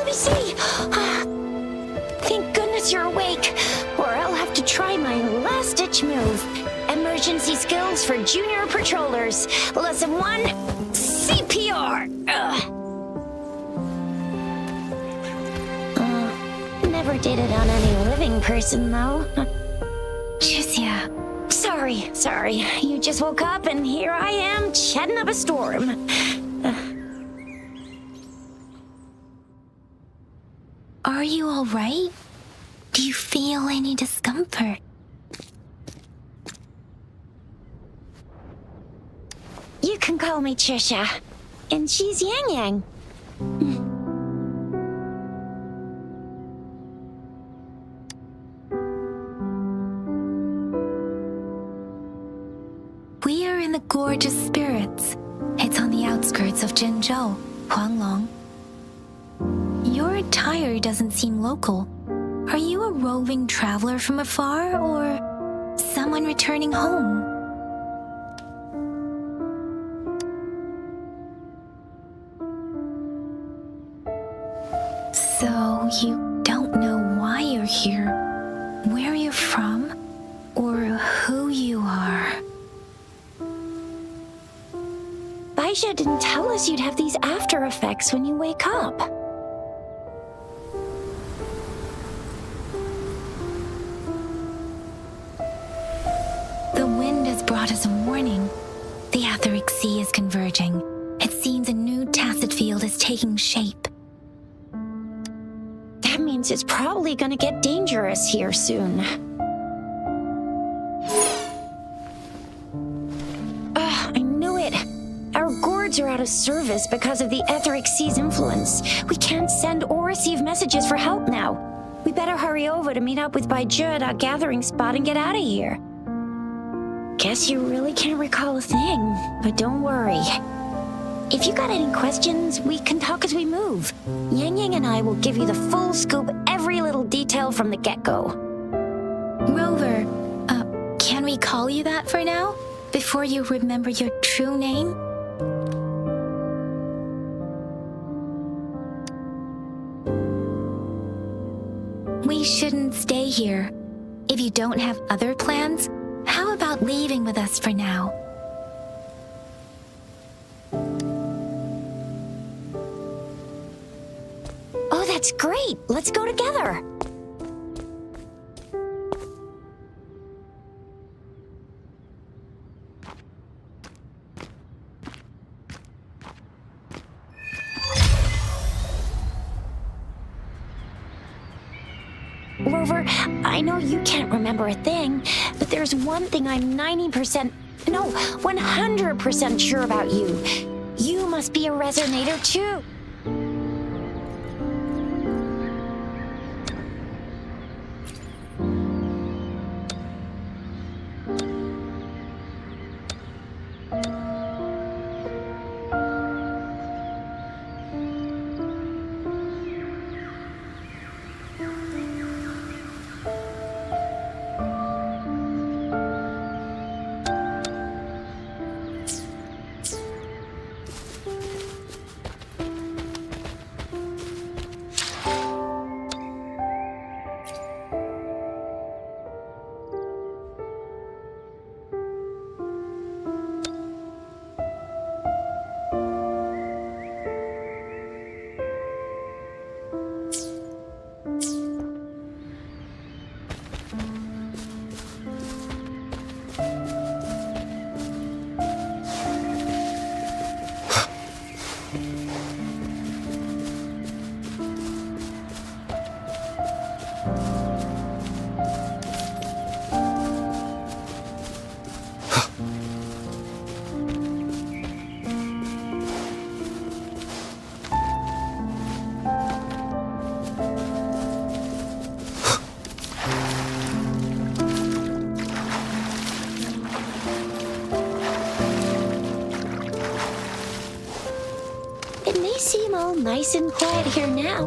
me see. Thank goodness you're awake, or I'll have to try my last-ditch move. Emergency skills for junior patrollers. Lesson 1, CPR. Never did it on any living person, though. Juicia. Sorry. You just woke up, and here I am, chatting up a storm. Are you all right? Do you feel any discomfort? You can call me Trisha, and she's Yang Yang. We are in the Gorgeous Spirits. It's on the outskirts of Jinzhou, Huanglong. Your attire doesn't seem local. Are you a roving traveler from afar, or someone returning home? So you don't know why you're here, where you're from, or who you are. Baisha didn't tell us you'd have these after effects when you wake up. The wind has brought us a warning. The Etheric Sea is converging. It seems a new tacit field is taking shape. That means it's probably gonna get dangerous here soon. I knew it. Our gourds are out of service because of the Etheric Sea's influence. We can't send or receive messages for help now. We better hurry over to meet up with Baiju at our gathering spot and get out of here. Guess you really can't recall a thing, but don't worry. If you got any questions, we can talk as we move. Yang Yang and I will give you the full scoop, every little detail from the get-go. Rover, can we call you that for now? Before you remember your true name? We shouldn't stay here. If you don't have other plans, how about leaving with us for now? Oh, that's great! Let's go together! Rover, I know you can't remember a thing, but there's one thing I'm 100% sure about you. You must be a resonator too. Seem all nice and quiet here now.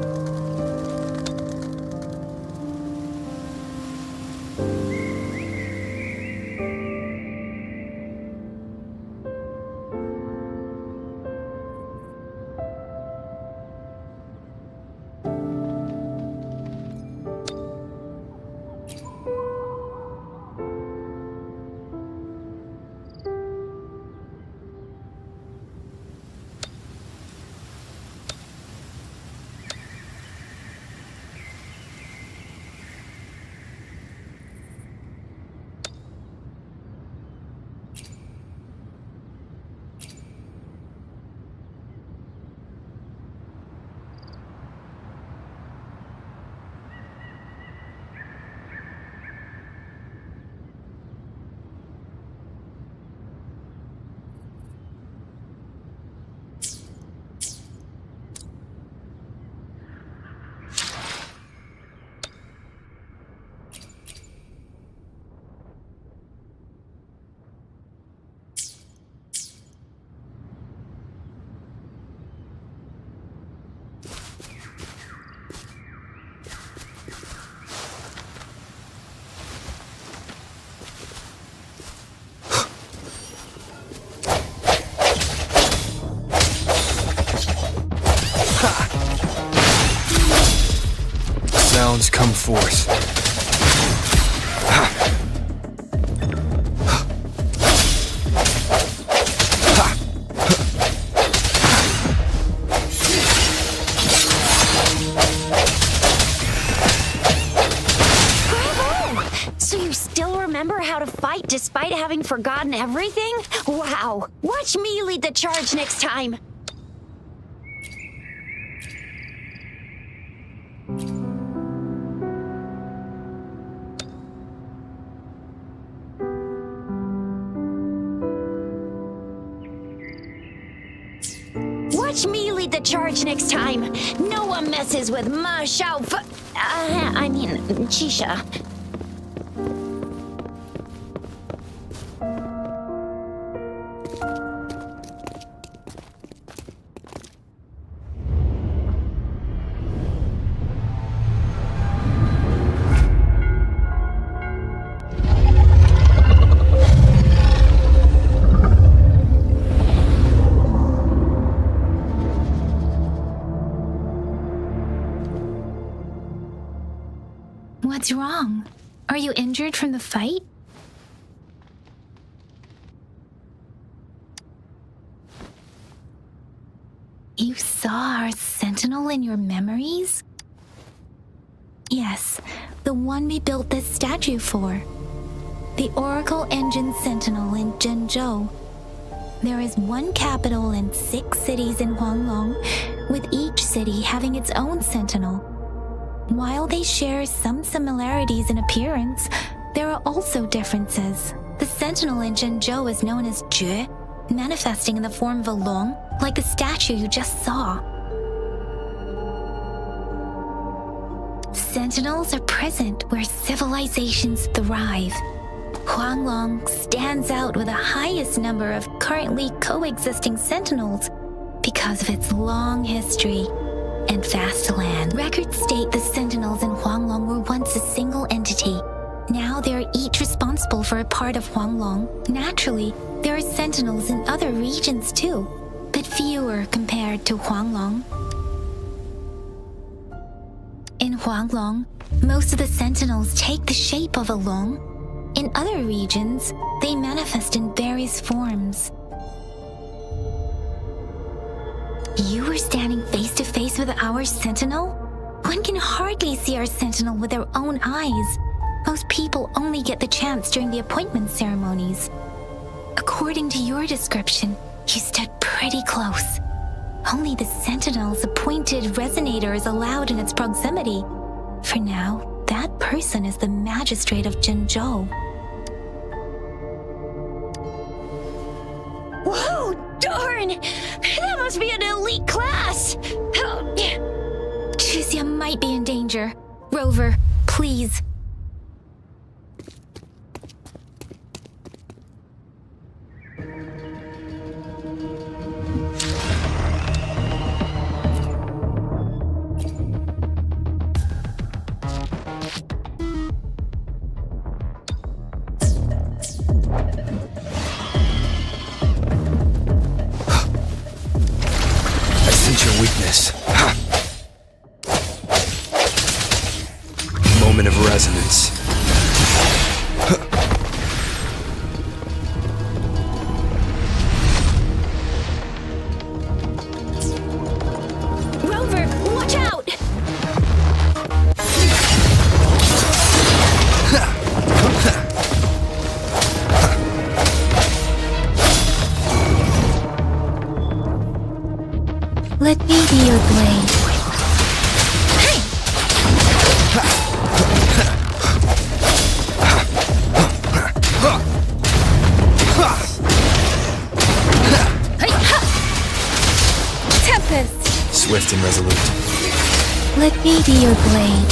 rounds, come forth. So you still remember how to fight despite having forgotten everything? Wow! Watch me lead the charge next time! Watch me lead the charge next time! No one messes with Ma Xiao Chisha. What's wrong? Are you injured from the fight? You saw our sentinel in your memories? Yes, the one we built this statue for. The Oracle Engine Sentinel in Zhenzhou. There is one capital and 6 cities in Huanglong, with each city having its own sentinel. While they share some similarities in appearance, there are also differences. The sentinel in Zhenzhou is known as Jue, manifesting in the form of a long, like the statue you just saw. Sentinels are present where civilizations thrive. Huanglong stands out with the highest number of currently coexisting sentinels because of its long history and vast land. Records state the sentinels in Huanglong were once a single entity. Now they are each responsible for a part of Huanglong. Naturally, there are sentinels in other regions too, but fewer compared to Huanglong. In Huanglong, most of the sentinels take the shape of a long. In other regions, they manifest in various forms. You were standing face to face with our sentinel? One can hardly see our sentinel with their own eyes. Most people only get the chance during the appointment ceremonies. According to your description, you stood pretty close. Only the sentinel's appointed resonator is allowed in its proximity. For now, that person is the magistrate of Zhenzhou. Whoa, darn! That must be an elite class! Chixia might be in danger. Rover, please. Weakness. Moment of resonance. Rover, watch out! Let me be your blade. Tempest! Swift and resolute. Let me be your blade.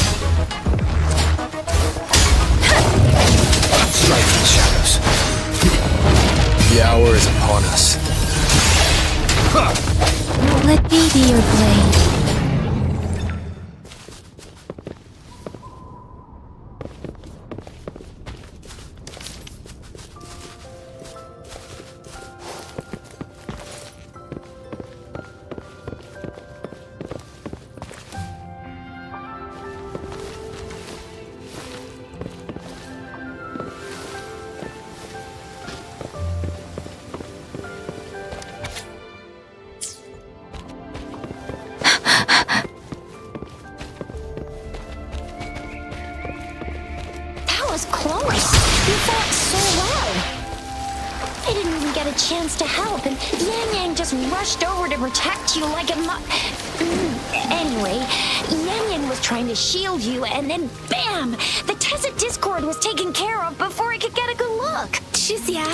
Strike from the shadows. The hour is upon us. Let me be your blade. was close. You fought so well. I didn't even get a chance to help, and Yang Yang just rushed over to protect you like a Anyway, Yang Yang was trying to shield you, and then bam! The Tacit Discord was taken care of before I could get a good look. 是呀。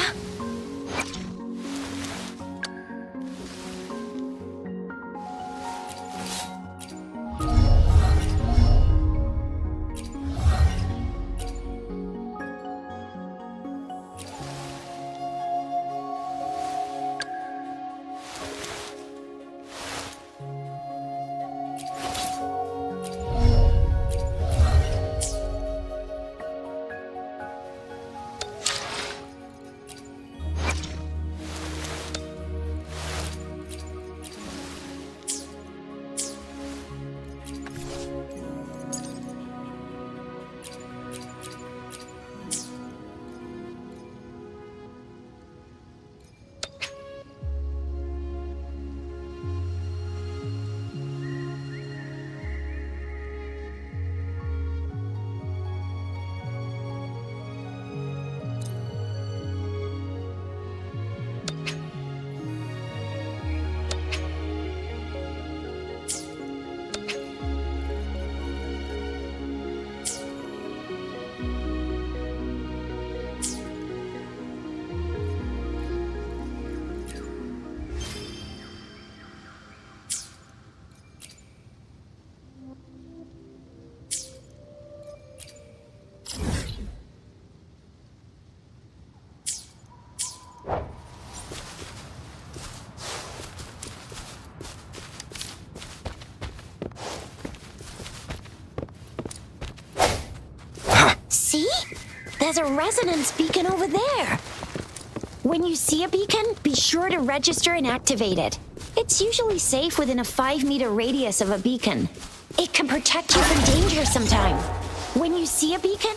See? There's a resonance beacon over there. When you see a beacon, be sure to register and activate it. It's usually safe within a 5-meter radius of a beacon. It can protect you from danger sometime. When you see a beacon,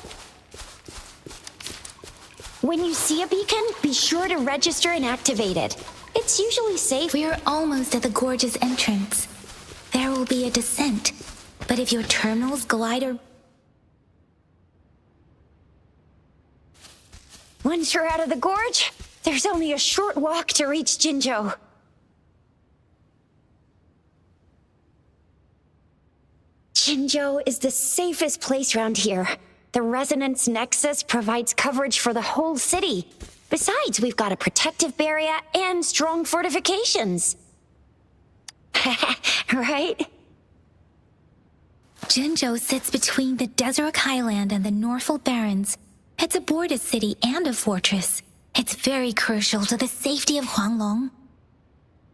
be sure to register and activate it. It's usually safe. We're almost at the gorge's entrance. There will be a descent, but if your terminal's glider... Once you're out of the gorge, there's only a short walk to reach Jinzhou. Jinzhou is the safest place around here. The Resonance Nexus provides coverage for the whole city. Besides, we've got a protective barrier and strong fortifications. Right? Jinzhou sits between the Desert Highland and the Northel Barrens. It's a border city and a fortress. It's very crucial to the safety of Huanglong.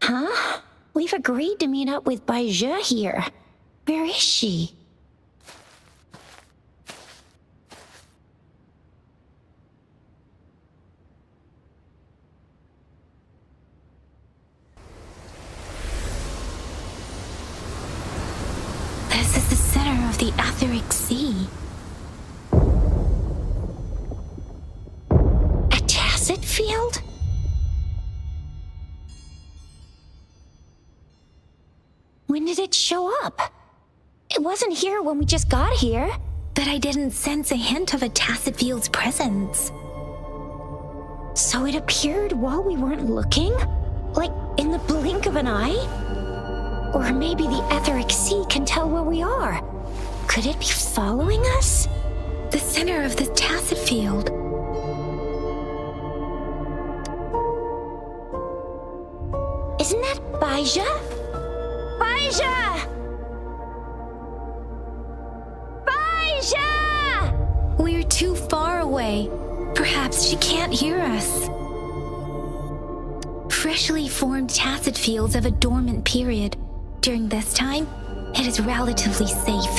Huh? We've agreed to meet up with Bai Zhe here. Where is she? This is the center of the Etheric Sea. Field? When did it show up? It wasn't here when we just got here. But I didn't sense a hint of a Tacit Field's presence. So it appeared while we weren't looking? Like in the blink of an eye? Or maybe the Etheric Sea can tell where we are. Could it be following us? The center of the Tacit Field. Isn't that Bai Zhe? Bai Zhe! Bai Zhe! We're too far away. Perhaps she can't hear us. Freshly formed Tacit Fields have a dormant period. During this time, it is relatively safe.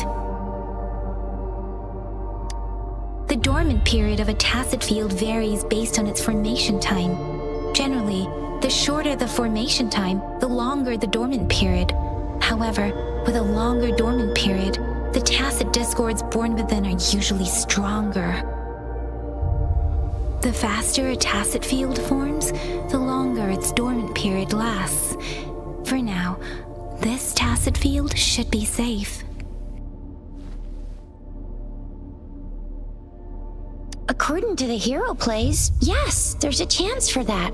The dormant period of a Tacit Field varies based on its formation time. Generally, the shorter the formation time, the longer the dormant period. However, with a longer dormant period, the Tacit Discords born within are usually stronger. The faster a Tacit Field forms, the longer its dormant period lasts. For now, this Tacit Field should be safe. According to the hero plays, yes, there's a chance for that.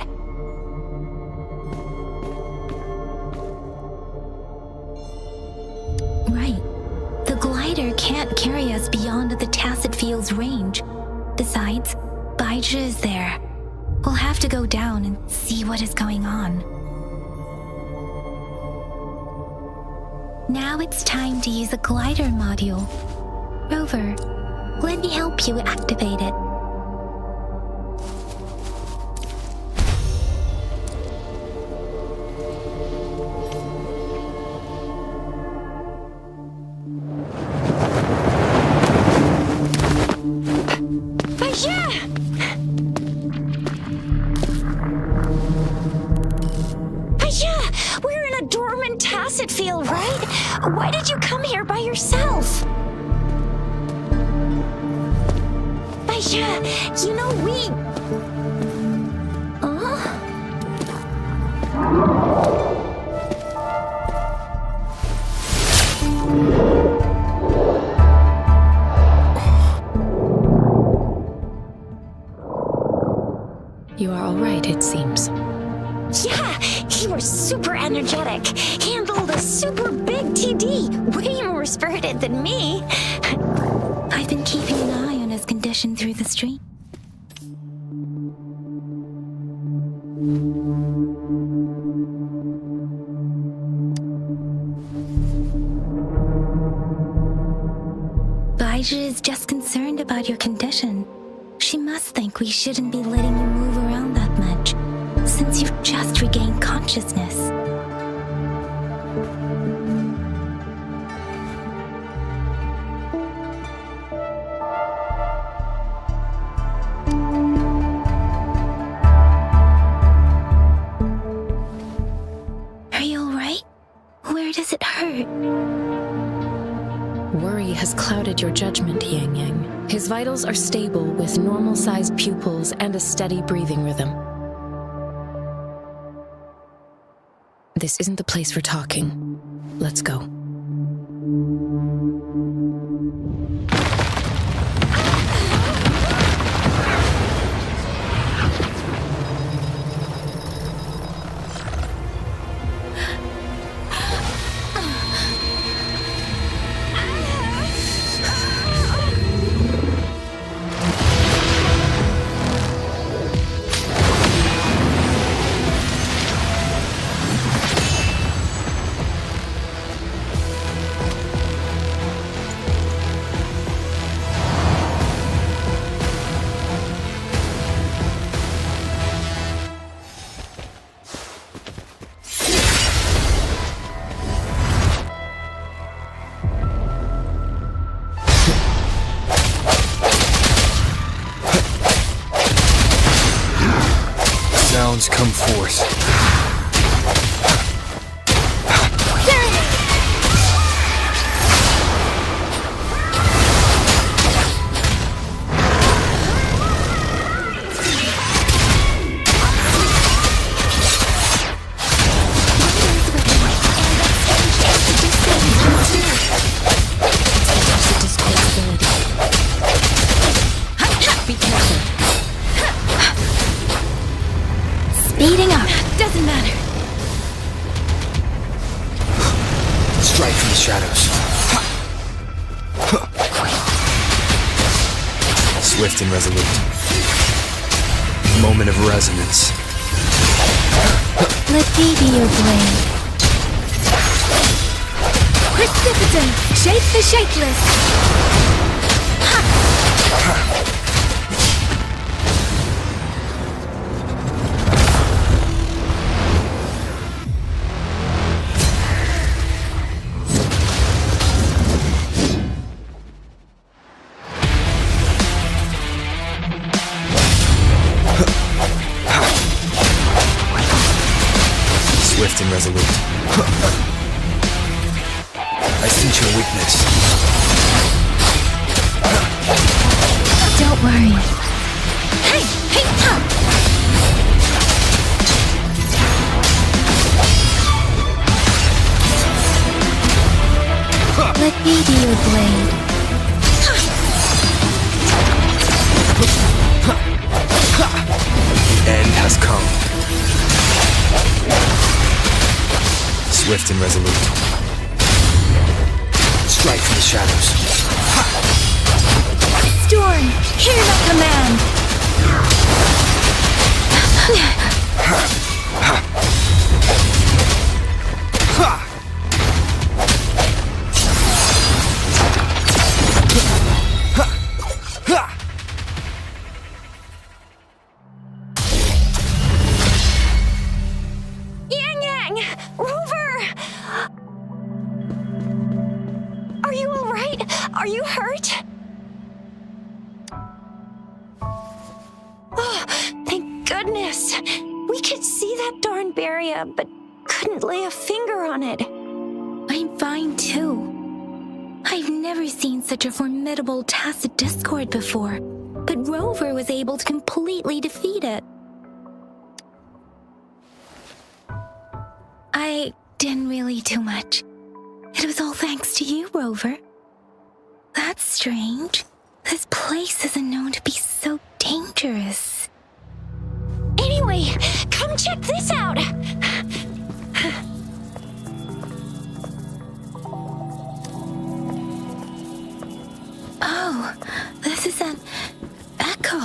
Right. The glider can't carry us beyond the tacit field's range. Besides, Baizhi is there. We'll have to go down and see what is going on. Now it's time to use the glider module. Rover, let me help you activate it. We're in a dormant tacit field, right? Why did you come here by yourself? Baizhi, you know we... You are all right, it seems. Yeah, he was super energetic. Handled a super big TD. Way more spirited than me. I've been keeping an eye on his condition through the stream. Baizhi is just concerned about your condition. She must think we shouldn't be letting you move around that much, since you've just regained consciousness. Are you alright? Where does it hurt? Worry has clouded your judgment, Yang Yang. His vitals are stable with normal-sized pupils and a steady breathing rhythm. This isn't the place for talking. Let's go. Sounds come forth. Be careful. Speeding up. Doesn't matter. Strike from the shadows. Swift and resolute. Moment of resonance. Let me be your blade. Precipitant! Shape the shapeless! Swift and resolute. I sense your weakness. Don't worry. Hey! Hey! Ha! Let me be your blade. Swift and resolute. Strike from the shadows. Storm, hear my command! Yang! Rover! Are you alright? Are you hurt? Oh, thank goodness. We could see that darn barrier, but couldn't lay a finger on it. I'm fine too. I've never seen such a formidable tacit discord before, but Rover was able to completely defeat it. I didn't really do much. It was all thanks to you, Rover. That's strange. This place isn't known to be so dangerous. Anyway, come check this out. Oh, this is an echo.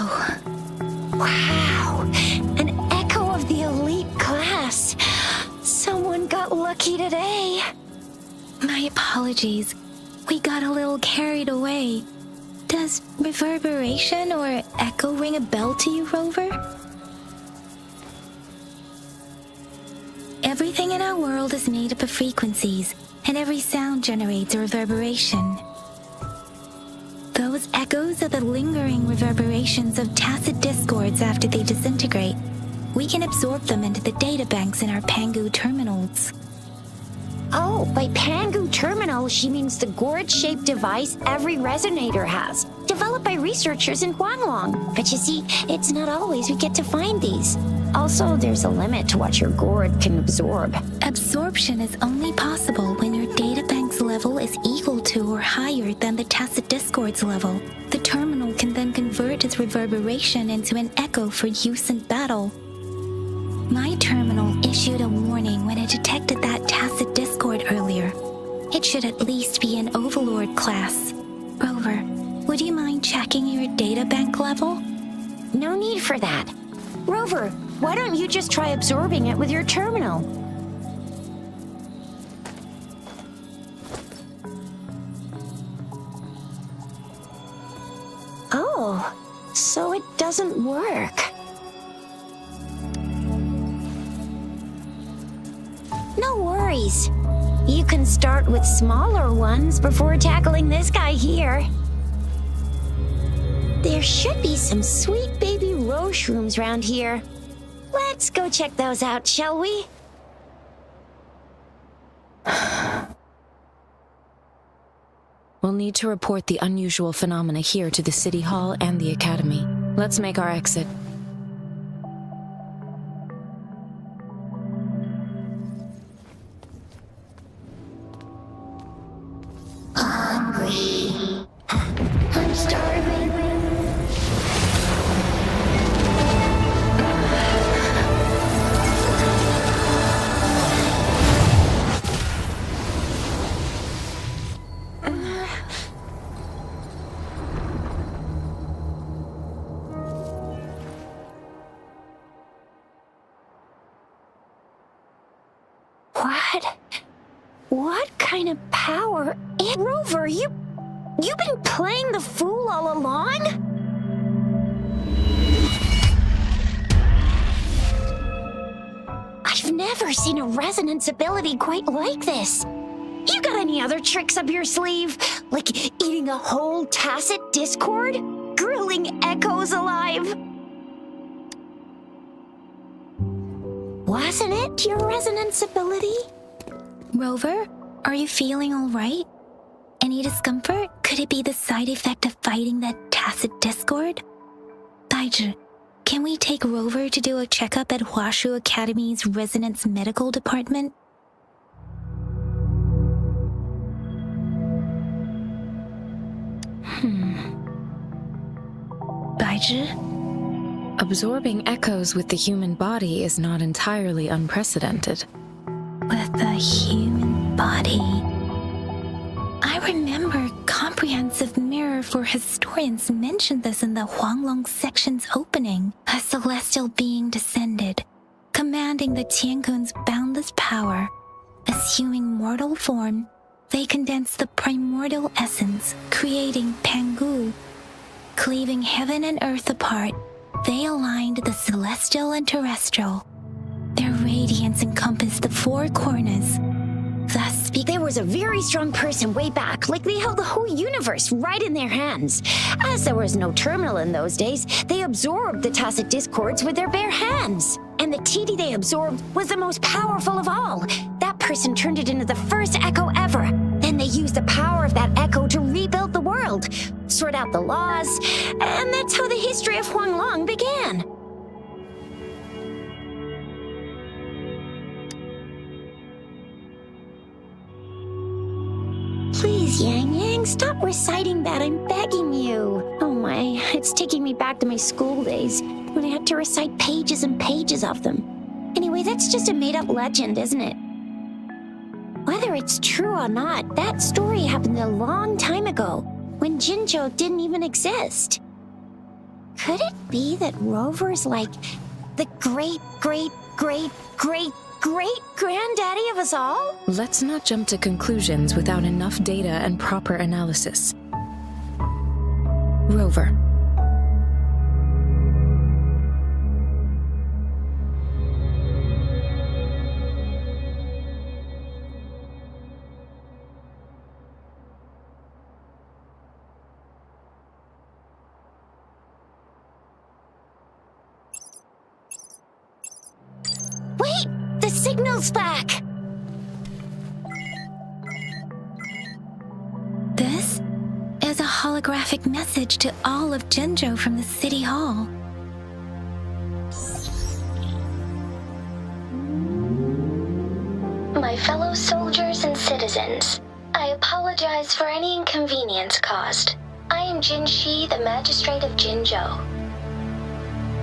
Wow, an echo of the elite class. Someone got lucky today. My apologies. We got a little carried away. Does reverberation or echo ring a bell to you, Rover? Everything in our world is made up of frequencies, and every sound generates a reverberation. Those echoes are the lingering reverberations of tacit discords after they disintegrate. We can absorb them into the databanks in our Pangu terminals. Oh, by Pangu Terminal, she means the gourd-shaped device every resonator has, developed by researchers in Huanglong. But you see, it's not always we get to find these. Also, there's a limit to what your gourd can absorb. Absorption is only possible when your databank's level is equal to or higher than the tacit discord's level. The terminal can then convert its reverberation into an echo for use in battle. My terminal issued a warning when it detected that tacit discord earlier. It should at least be an Overlord class. Rover, would you mind checking your databank level? No need for that. Rover, why don't you just try absorbing it with your terminal? Oh, so it doesn't work. No worries. You can start with smaller ones before tackling this guy here. There should be some sweet baby rose shrooms around here. Let's go check those out, shall we? We'll need to report the unusual phenomena here to the City Hall and the Academy. Let's make our exit. Hungry. I'm starving. What kind of power? Rover, you've been playing the fool all along? I've never seen a resonance ability quite like this. You got any other tricks up your sleeve? Like eating a whole tacit discord? Grilling echoes alive? Wasn't it your resonance ability? Rover, are you feeling all right? Any discomfort? Could it be the side effect of fighting that tacit discord? Baizhi, can we take Rover to do a checkup at Huashu Academy's Resonance Medical Department? Baizhi? Absorbing echoes with the human body is not entirely unprecedented. with a human body. I remember Comprehensive Mirror for Historians mentioned this in the Huanglong section's opening. A celestial being descended, commanding the Tiankun's boundless power. Assuming mortal form, they condensed the primordial essence, creating Pangu. Cleaving heaven and earth apart, they aligned the celestial and terrestrial. Their radiance encompassed the four corners. Thus There was a very strong person way back, like they held the whole universe right in their hands. As there was no terminal in those days, they absorbed the tacit discords with their bare hands. And the TD they absorbed was the most powerful of all. That person turned it into the first echo ever. Then they used the power of that echo to rebuild the world, sort out the laws, and that's how the history of Huanglong began. Please, Yang Yang, stop reciting that. I'm begging you. Oh my, it's taking me back to my school days when I had to recite pages and pages of them. Anyway, that's just a made-up legend, isn't it? Whether it's true or not, that story happened a long time ago, when Jinzhou didn't even exist. Could it be that Rover's like the great-granddaddy of us all? Let's not jump to conclusions without enough data and proper analysis. Rover. Wait! The signal's back! This is a holographic message to all of Jinzhou from the City Hall. My fellow soldiers and citizens, I apologize for any inconvenience caused. I am Jin Shi, the Magistrate of Jinzhou.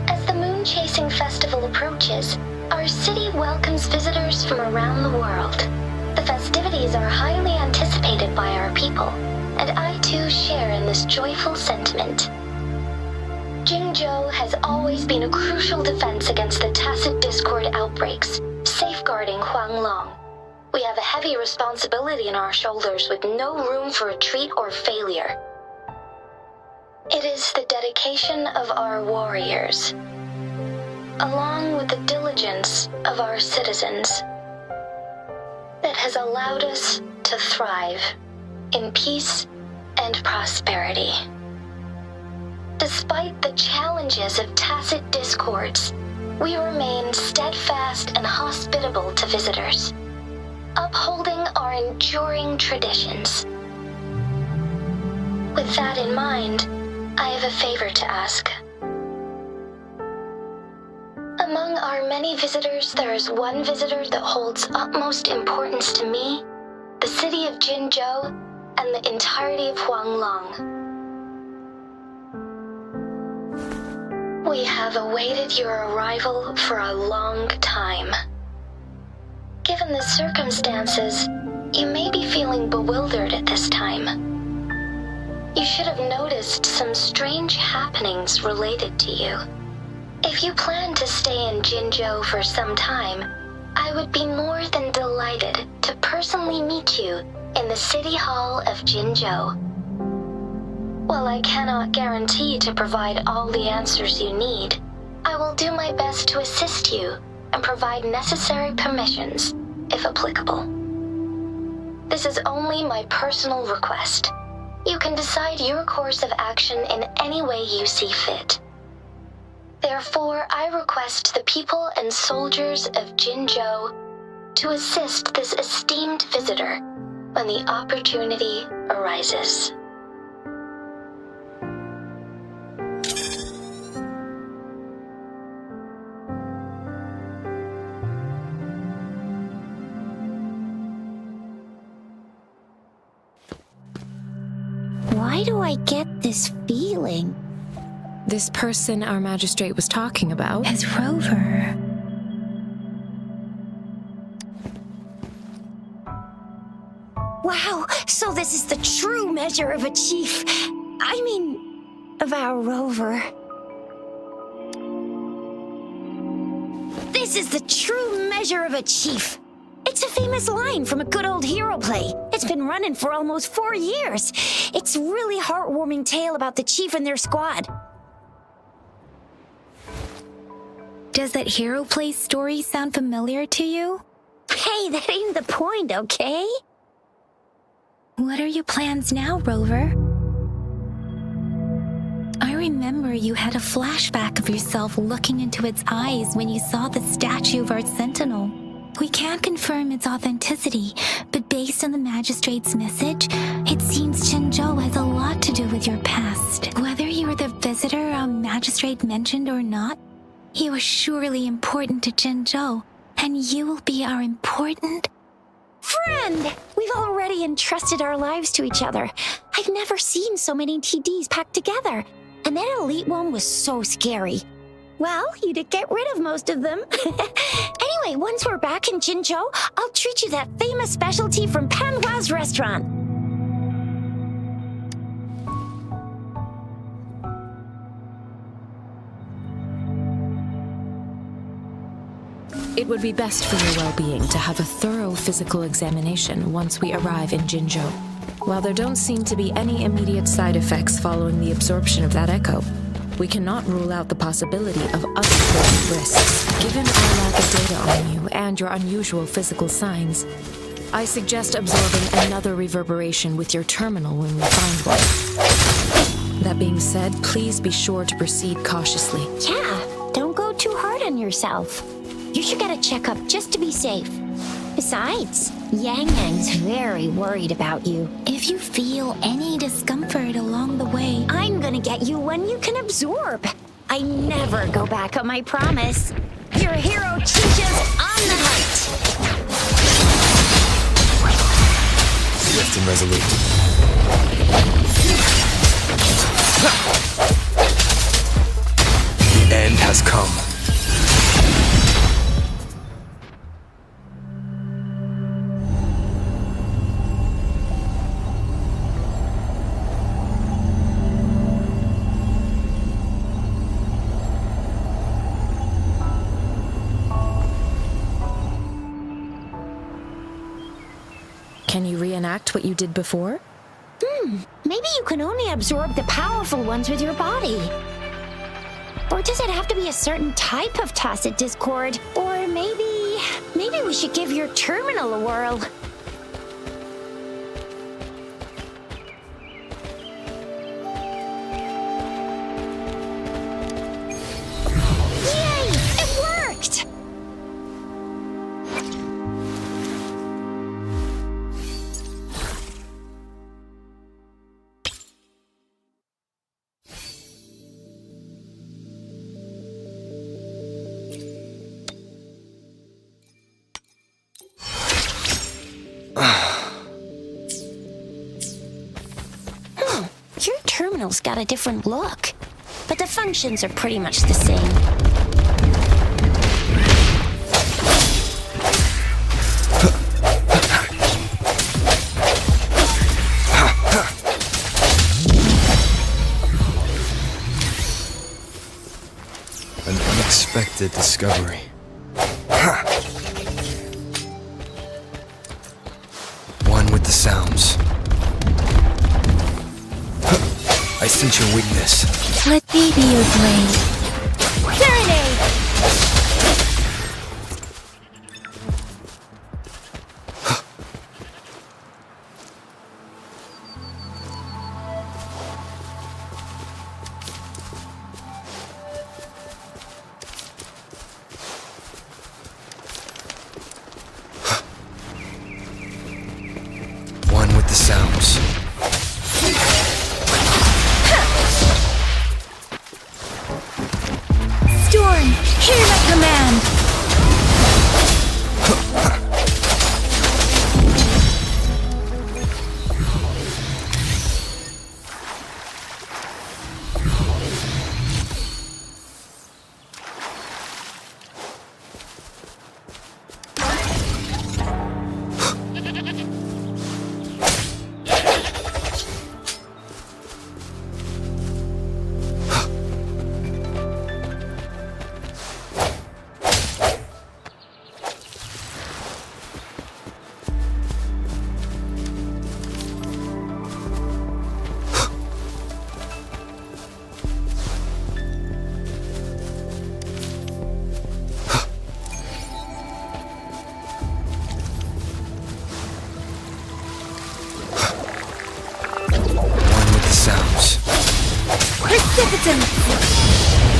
As the Moon Chasing Festival approaches, our city welcomes visitors from around the world. The festivities are highly anticipated by our people, and I too share in this joyful sentiment. Jinzhou has always been a crucial defense against the tacit discord outbreaks, safeguarding Huanglong. We have a heavy responsibility on our shoulders with no room for retreat or failure. It is the dedication of our warriors, along with the diligence of our citizens, that has allowed us to thrive in peace and prosperity. Despite the challenges of tacit discords, we remain steadfast and hospitable to visitors, upholding our enduring traditions. With that in mind, I have a favor to ask. Among our many visitors, there is one visitor that holds utmost importance to me, the city of Jinzhou, and the entirety of Huanglong. We have awaited your arrival for a long time. Given the circumstances, you may be feeling bewildered at this time. You should have noticed some strange happenings related to you. If you plan to stay in Jinzhou for some time, I would be more than delighted to personally meet you in the City Hall of Jinzhou. While I cannot guarantee to provide all the answers you need, I will do my best to assist you and provide necessary permissions, if applicable. This is only my personal request. You can decide your course of action in any way you see fit. Therefore, I request the people and soldiers of Jinzhou to assist this esteemed visitor when the opportunity arises. Why do I get this feeling? This person our magistrate was talking about As Rover. measure of a chief. I mean, of our rover. This is the true measure of a chief. It's a famous line from a good old hero play. It's been running for almost 4 years. It's a really heartwarming tale about the chief and their squad. Does that hero play story sound familiar to you? Hey, that ain't the point, okay? What are your plans now, Rover? I remember you had a flashback of yourself looking into its eyes when you saw the statue of our sentinel. We can't confirm its authenticity, but based on the magistrate's message, it seems Jinzhou has a lot to do with your past. Whether you were the visitor our magistrate mentioned or not, you are surely important to Jinzhou, and you will be our important Friend! We've already entrusted our lives to each other. I've never seen so many TDs packed together, and that elite one was so scary. Well, you did get rid of most of them. Anyway, once we're back in Jinzhou, I'll treat you that famous specialty from Panhua's restaurant. It would be best for your well-being to have a thorough physical examination once we arrive in Jinzhou. While there don't seem to be any immediate side effects following the absorption of that echo, we cannot rule out the possibility of other grave risks. Given our lack of data on you and your unusual physical signs, I suggest absorbing another reverberation with your terminal when we find one. That being said, please be sure to proceed cautiously. Yeah, don't go too hard on yourself. You should get a checkup just to be safe. Besides, Yang Yang's very worried about you. If you feel any discomfort along the way, I'm gonna get you one you can absorb. I never go back on my promise. Your hero Chicha's on the hunt. Swift and resolute. The end has come. Can you reenact what you did before? Maybe you can only absorb the powerful ones with your body. Or does it have to be a certain type of tacit discord? Or maybe we should give your terminal a whirl. Yay! It worked! Your terminal's got a different look, but the functions are pretty much the same. An unexpected discovery. One with the sounds. I sense your weakness. let me be your blade. Serenade! One with the sounds. Storm,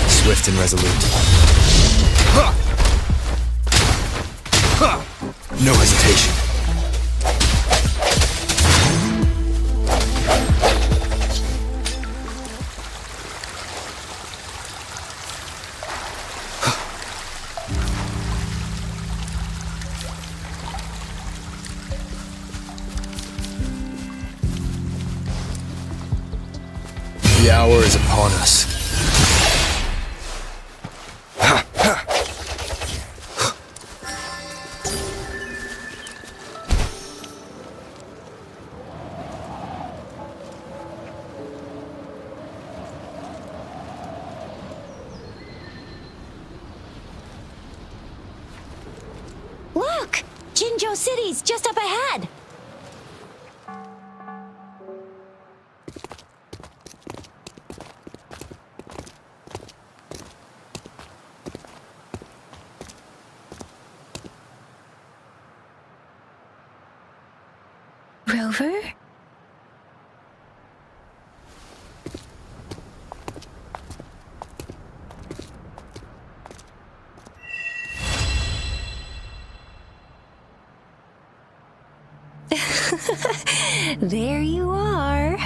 Swift and resolute. Ha! Ha! No hesitation. The hour is upon us. Look! Jinzhou City's just up ahead! Rover? There you are.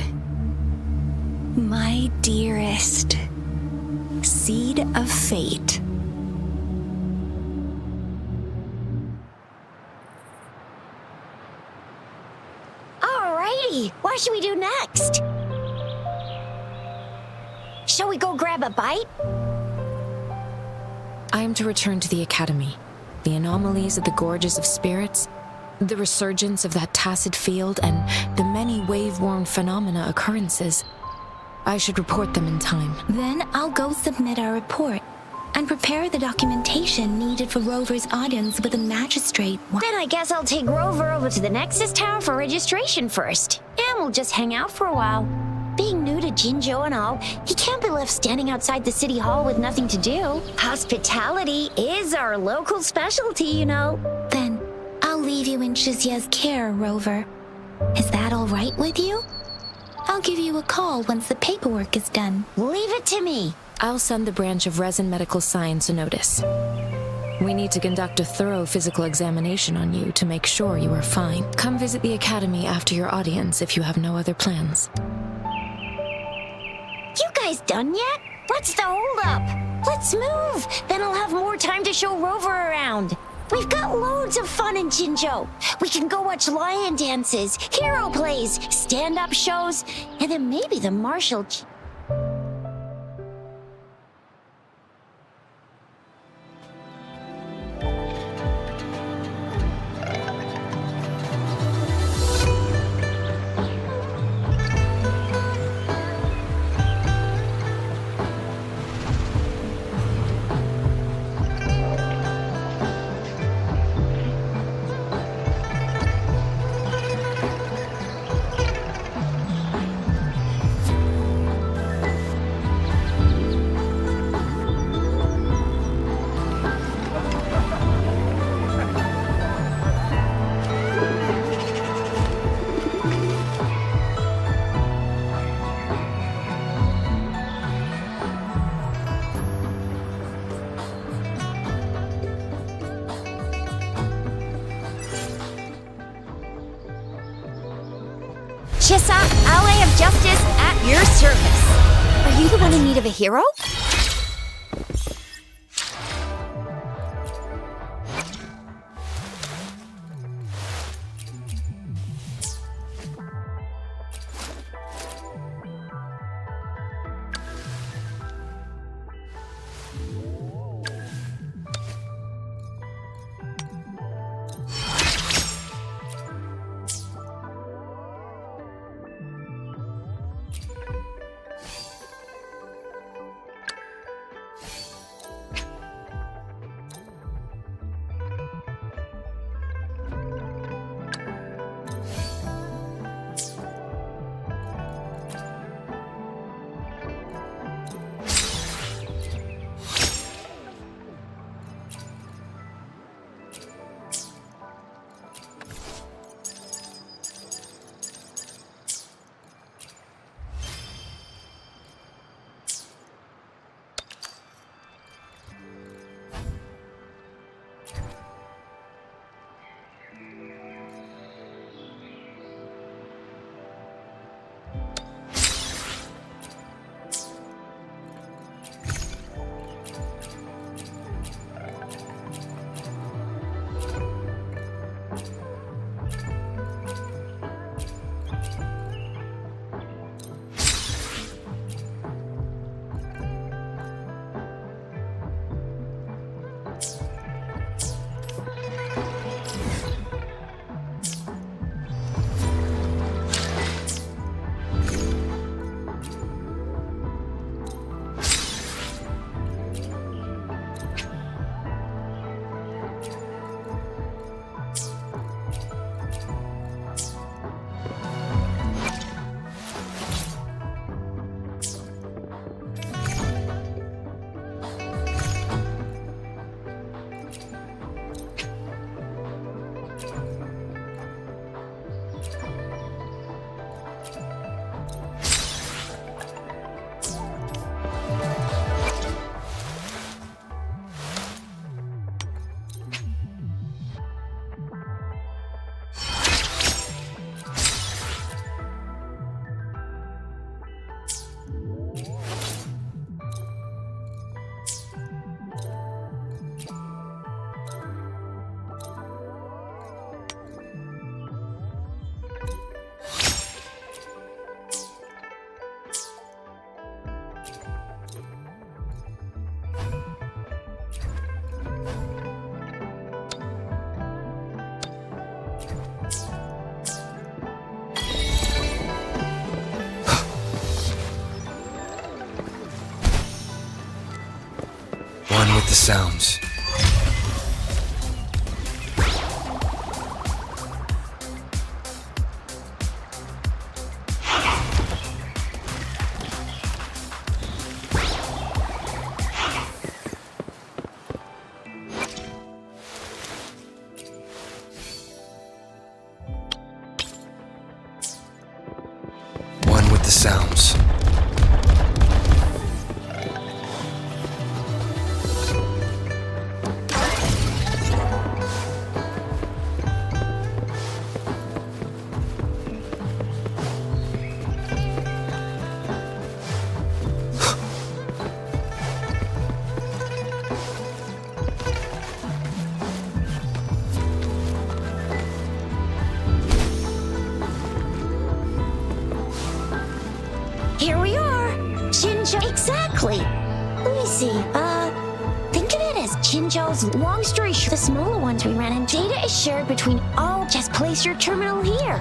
My dearest. Seed of fate. Alrighty, what should we do next? Shall we go grab a bite? I am to return to the Academy. The anomalies of the Gorges of Spirits, the resurgence of that tacit field, and the many wave-worn phenomena occurrences. I should report them in time. Then I'll go submit our report and prepare the documentation needed for Rover's audience with the magistrate. Then I guess I'll take Rover over to the Nexus Tower for registration first. And we'll just hang out for a while. Being new to Jinzhou and all, he can't be left standing outside the city hall with nothing to do. Hospitality is our local specialty, you know. Then I'll leave you in Shizia's care, Rover. Is that all right with you? I'll give you a call once the paperwork is done. Leave it to me. I'll send the branch of Resin Medical Science a notice. We need to conduct a thorough physical examination on you to make sure you are fine. Come visit the Academy after your audience if you have no other plans. You guys done yet? What's the holdup? Let's move. Then I'll have more time to show Rover around. We've got loads of fun in Jinzhou. We can go watch lion dances, hero plays, stand-up shows, and then maybe the martial... Chissa, ally of justice at your service. Are you the one in need of a hero? the sounds. One with the sounds. Here we are. Jinzhou. Exactly. Let me see. Think of it as Jinzhou's long story short. The smaller ones we ran in. Data is shared between all. Just place your terminal here.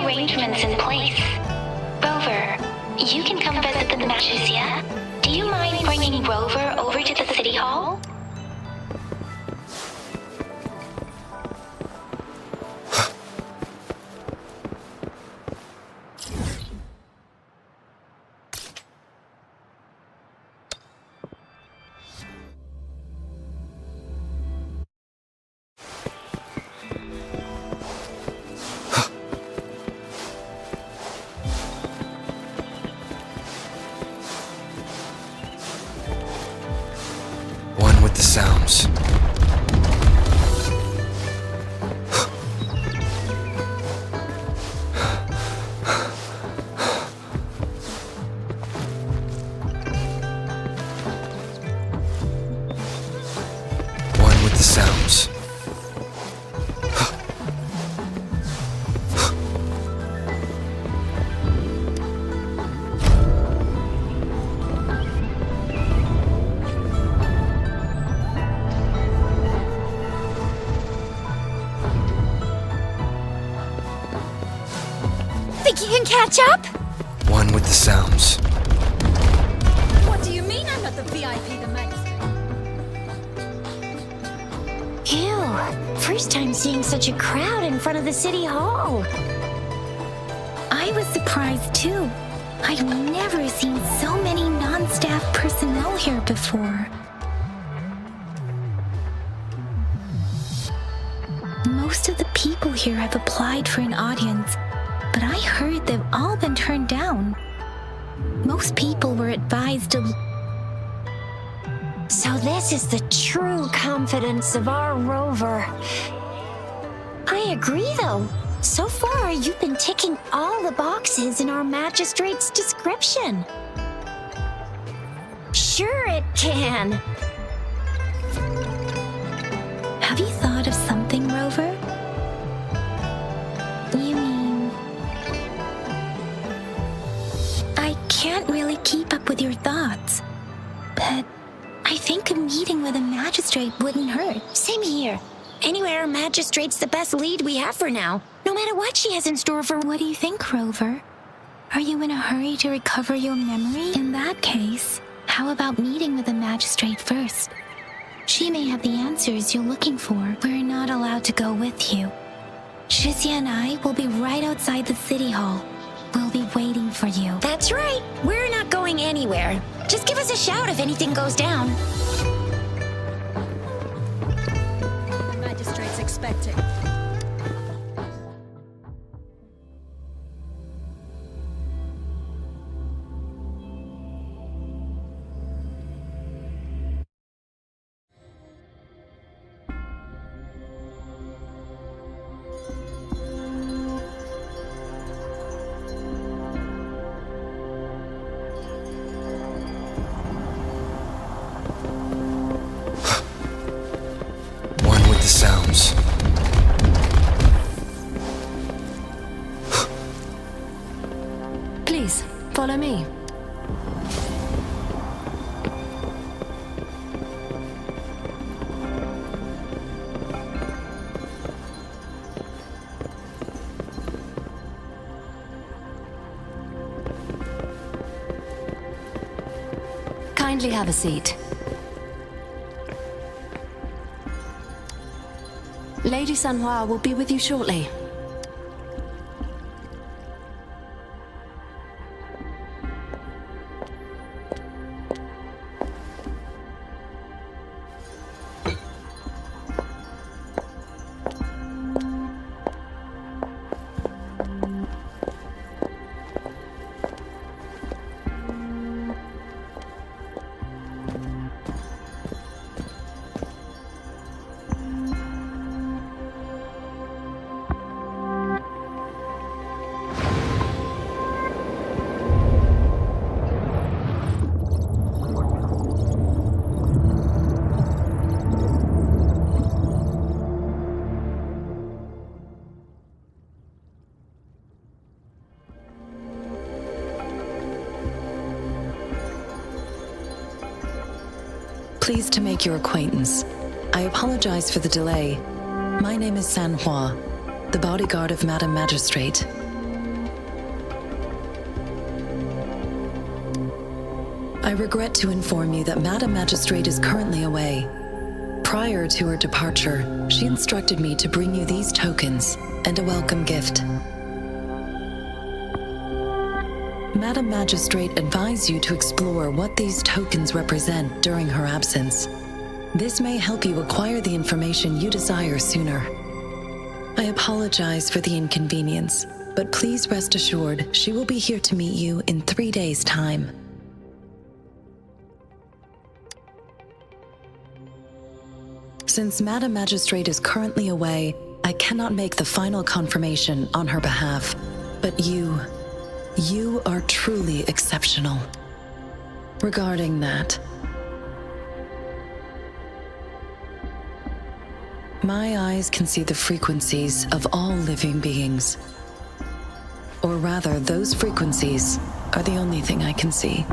Arrangements in place. Rover, you can come visit the matches, yeah? Do you mind bringing Rover over to the city hall? One with the sounds. One with the sounds. Think you can catch up? One with the sounds. What do you mean I'm not the VIP the magistrate? Ew. First time seeing such a crowd in front of the city hall. I was surprised too. I've never seen so many non-staff personnel here before. Most of the people here have applied for an audience, but I heard they've all been turned down. Most people were advised to... So this is the true confidence of our Rover. I agree though. So far, you've been ticking all the boxes in our magistrate's description. Sure it can. Have you thought of something, Rover? You mean... I can't really keep up with your thoughts, but I think a meeting with a magistrate wouldn't hurt. Same here. Anywhere, magistrate's the best lead we have for now. No matter what she has in store for... What do you think, Rover? Are you in a hurry to recover your memory? In that case, how about meeting with the magistrate first? She may have the answers you're looking for. We're not allowed to go with you. Shizia and I will be right outside the city hall. We'll be waiting for you. That's right. We're not going anywhere. Just give us a shout if anything goes down. The magistrate's expecting. sounds. Please, follow me. Kindly have a seat. Lady Sanhua will be with you shortly. Pleased to make your acquaintance. I apologize for the delay. My name is Sanhua, the bodyguard of Madam Magistrate. I regret to inform you that Madam Magistrate is currently away. Prior to her departure, she instructed me to bring you these tokens and a welcome gift. Madam Magistrate advised you to explore what these tokens represent during her absence. This may help you acquire the information you desire sooner. I apologize for the inconvenience, but please rest assured she will be here to meet you in 3 days' time. Since Madam Magistrate is currently away, I cannot make the final confirmation on her behalf, but you are truly exceptional. Regarding that, my eyes can see the frequencies of all living beings. Or rather, those frequencies are the only thing I can see.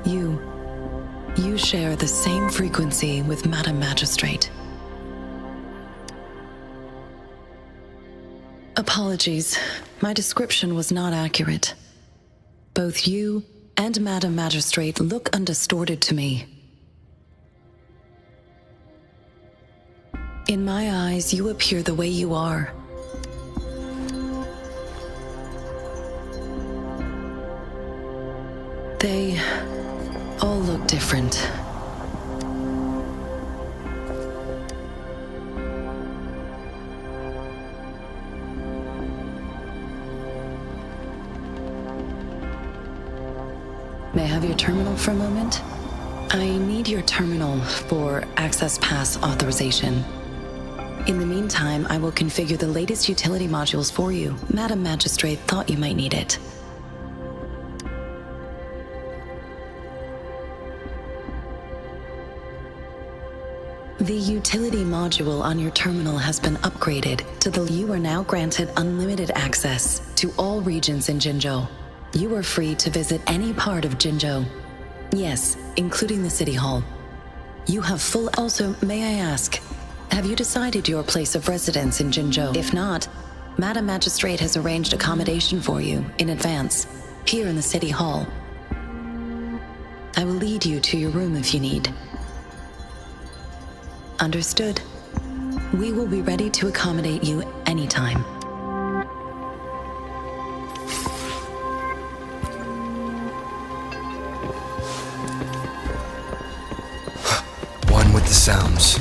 You share the same frequency with Madam Magistrate. Apologies, my description was not accurate. Both you and Madam Magistrate look undistorted to me. In my eyes, you appear the way you are. They all look different. May I have your terminal for a moment? I need your terminal for access pass authorization. In the meantime, I will configure the latest utility modules for you. Madam Magistrate thought you might need it. The utility module on your terminal has been upgraded to you are now granted unlimited access to all regions in Jinzhou. You are free to visit any part of Jinzhou. Yes, including the City Hall. You have full... Also, may I ask, have you decided your place of residence in Jinzhou? If not, Madam Magistrate has arranged accommodation for you in advance, here in the City Hall. I will lead you to your room if you need. Understood. We will be ready to accommodate you anytime. One with the sounds.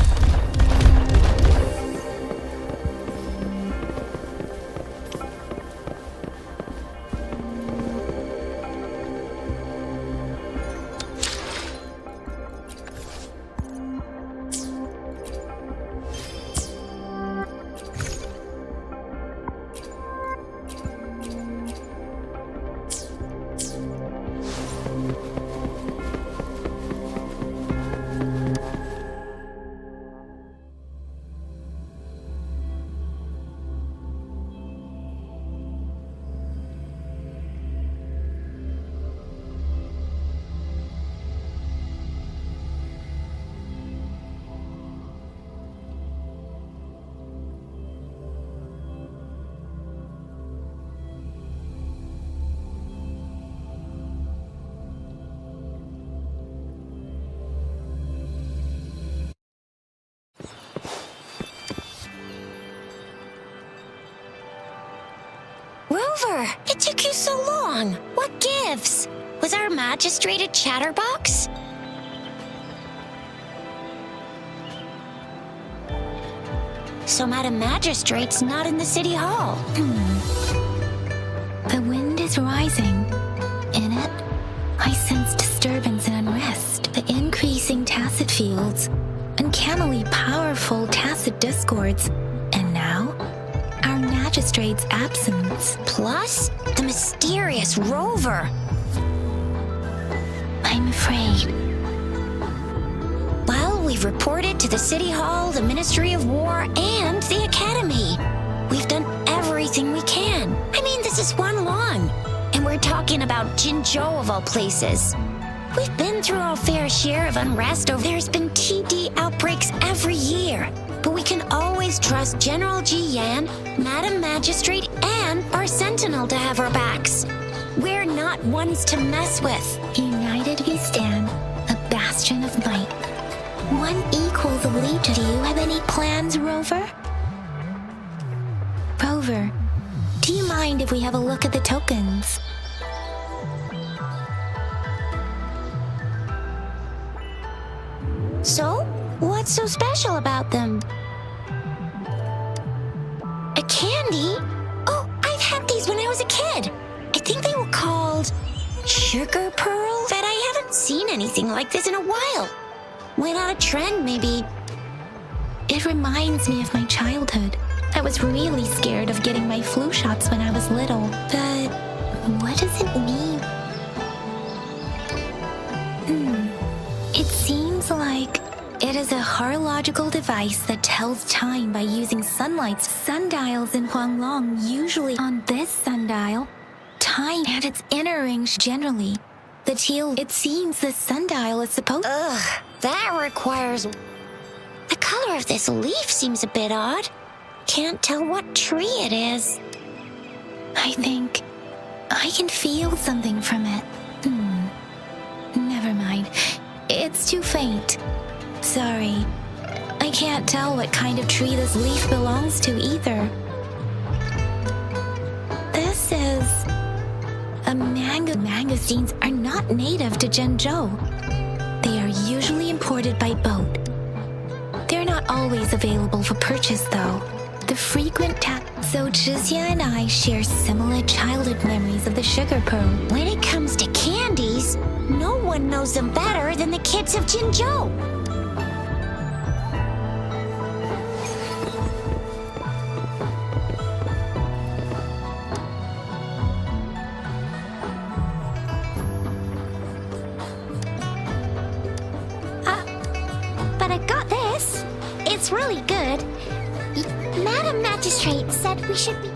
Rover, it took you so long. What gives? Was our magistrate a chatterbox? So Madam Magistrate's not in the city hall. The wind is rising. In it, I sense disturbance and unrest. The increasing tacit fields, uncannily powerful tacit discords, and now, our magistrate's absence. Plus, the mysterious Rover. I'm afraid. Well, we've reported to the City Hall, the Ministry of War, and the Academy. We've done everything we can. I mean, this is one long. And we're talking about Jinzhou of all places. We've been through our fair share of unrest. There's been TD outbreaks every year. But we can always trust General Ji Yan, Madam Magistrate, and our Sentinel to have our backs. We're not ones to mess with. United we stand, a bastion of might. One equals a legion. Do you have any plans, Rover? Rover, do you mind if we have a look at the tokens? So, what's so special about them? A candy? Oh, I've had these when I was a kid. I think they were called sugar pearls, but I haven't seen anything like this in a while. Went out of trend, maybe. It reminds me of my childhood. I was really scared of getting my flu shots when I was little. But what does it mean? It seems like it is a horological device that tells time by using sunlight. Sundials in Huanglong, usually on this sundial, time and its inner rings generally. The teal, it seems the sundial is supposed... Ugh, that requires... The color of this leaf seems a bit odd. Can't tell what tree it is. I think I can feel something from it. Never mind. It's too faint. Sorry. I can't tell what kind of tree this leaf belongs to either. This is... Mangostines are not native to Zhenzhou. They are usually imported by boat. They're not always available for purchase, though. The frequent So Zhizia and I share similar childhood memories of the sugar pearl. When it comes to candies, no one knows them better than the kids of Jinzhou. But I got this. It's really good. Madam Magistrate said we should be...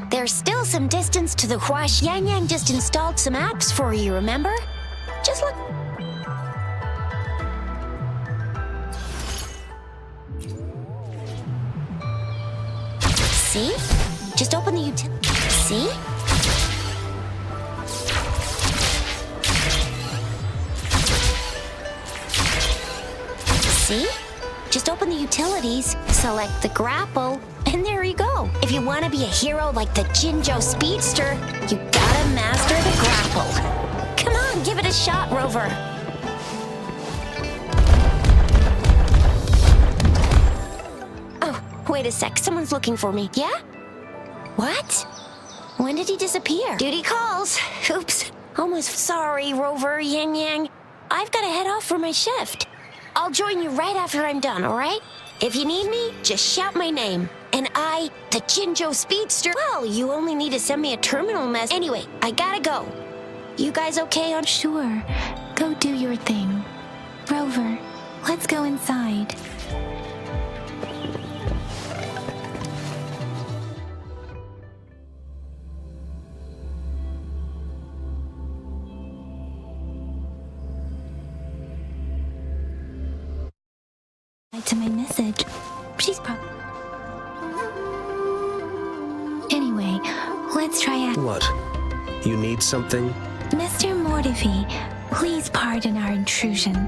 There's still some distance to the Huash. Yang Yang just installed some apps for you, remember? Just look... See? Just open the utility. See? See? Just open the utilities, select the grapple, and there you go. If you want to be a hero like the Jinzhou Speedster, you gotta master the grapple. Come on, give it a shot, Rover. Oh, wait a sec. Someone's looking for me. Yeah? What? When did he disappear? Duty calls. Oops. Almost sorry, Rover, Yang Yang. I've got to head off for my shift. I'll join you right after I'm done, all right? If you need me, just shout my name. And I, the Jinzhou Speedster, well, you only need to send me a terminal mess. Anyway, I gotta go. You guys okay on... Sure. Go do your thing. Rover, let's go inside. To my message. She's probably... Anyway, let's try out... What? You need something? Mr. Mortivy, Please pardon our intrusion.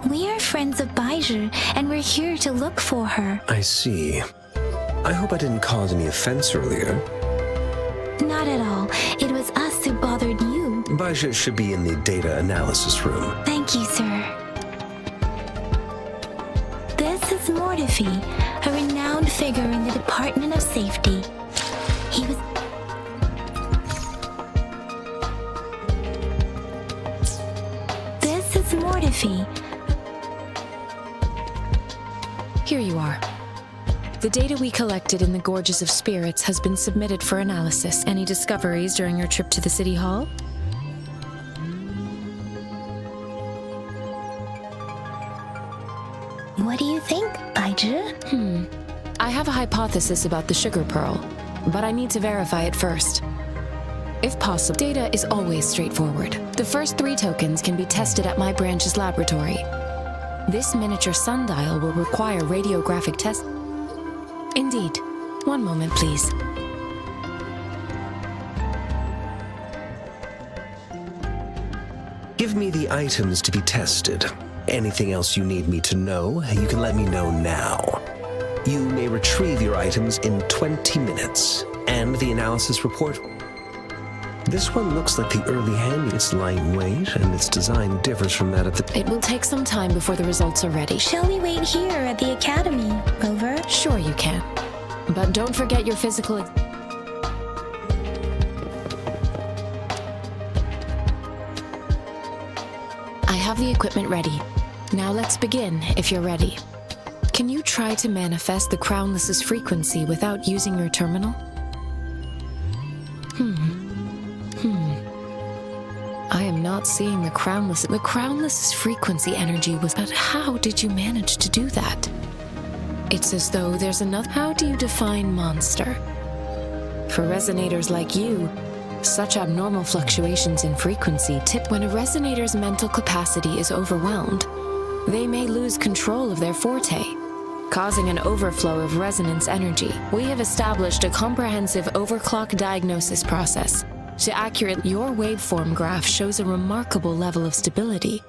We are friends of Baizhi, and we're here to look for her. I see. I hope I didn't cause any offense earlier. Not at all. It was us who bothered you. Baizhi should be in the data analysis room. Thank you, sir. This is Mortifi, a renowned figure in the Department of Safety. He was... This is Mortifi. Here you are. The data we collected in the Gorges of Spirits has been submitted for analysis. Any discoveries during your trip to the City Hall? What do you think, Baizhi? I have a hypothesis about the sugar pearl, but I need to verify it first. If possible, data is always straightforward. The first 3 tokens can be tested at my branch's laboratory. This miniature sundial will require radiographic tests. Indeed. One moment, please. Give me the items to be tested. Anything else you need me to know, you can let me know now. You may retrieve your items in 20 minutes. And the analysis report. This one looks like the early hand. It's lightweight, and its design differs from that of the... It will take some time before the results are ready. Shall we wait here at the academy? Over? Sure you can. But don't forget your physical... I have the equipment ready. Now let's begin, if you're ready. Can you try to manifest the Crownless's frequency without using your terminal? I am not seeing the Crownless. The Crownless's frequency energy was... But how did you manage to do that? It's as though there's another... How do you define monster? For resonators like you, such abnormal fluctuations in frequency tip when a resonator's mental capacity is overwhelmed. They may lose control of their forte, causing an overflow of resonance energy. We have established a comprehensive overclock diagnosis process. To accurate, your waveform graph shows a remarkable level of stability.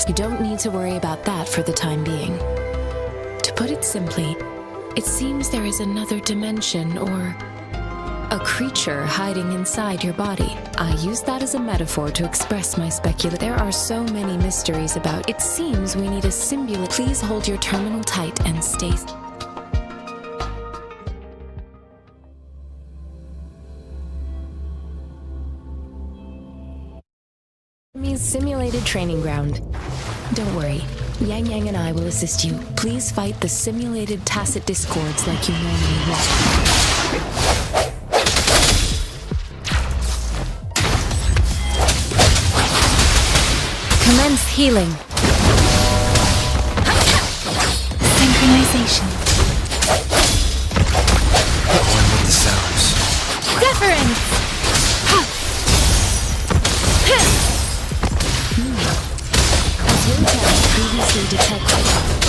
You don't need to worry about that for the time being. To put it simply, it seems there is another dimension or a creature hiding inside your body. I use that as a metaphor to express my speculation. There are so many mysteries about. It seems we need a symbiote. Please hold your terminal tight and stay. Simulated training ground. Don't worry. Yang Yang and I will assist you. Please fight the simulated tacit discords like you normally would. Commence healing. Synchronization. Hit one with the sounds. Deference! As your test previously detected,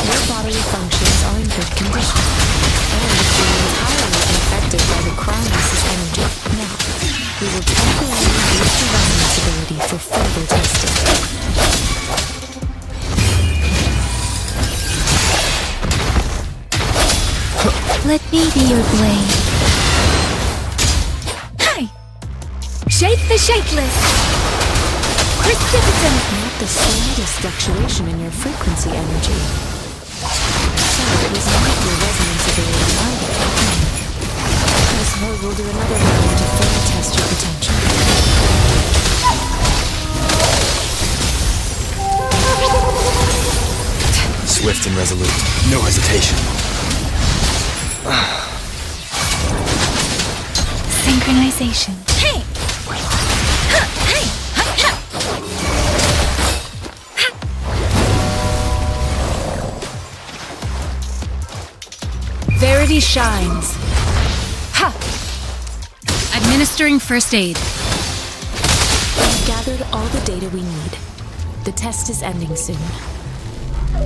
your bodily functions are in good condition, and is being entirely unaffected by the Crownless's energy. Now, we will temporarily boost your resonance ability for further testing. Let me be your blade. Hi! Shape the shapeless! Precipitant! Not the slightest fluctuation in your frequency energy. So it was not your resonance ability either. I suppose we'll do another round to further test your potential. Swift and resolute. No hesitation. Synchronization. Hey! Hey! Verity shines. Ha! Administering first aid. We've gathered all the data we need. The test is ending soon.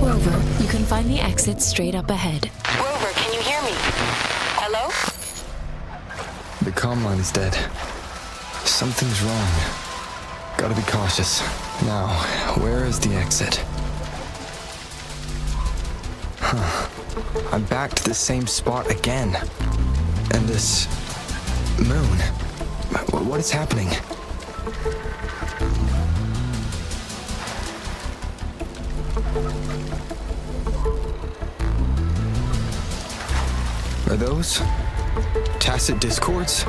Rover, you can find the exit straight up ahead. Rover, can you hear me? Hello? The comm line is dead. Something's wrong. Gotta be cautious. Now, where is the exit? I'm back to the same spot again. And this moon. What is happening? Are those tacit discords?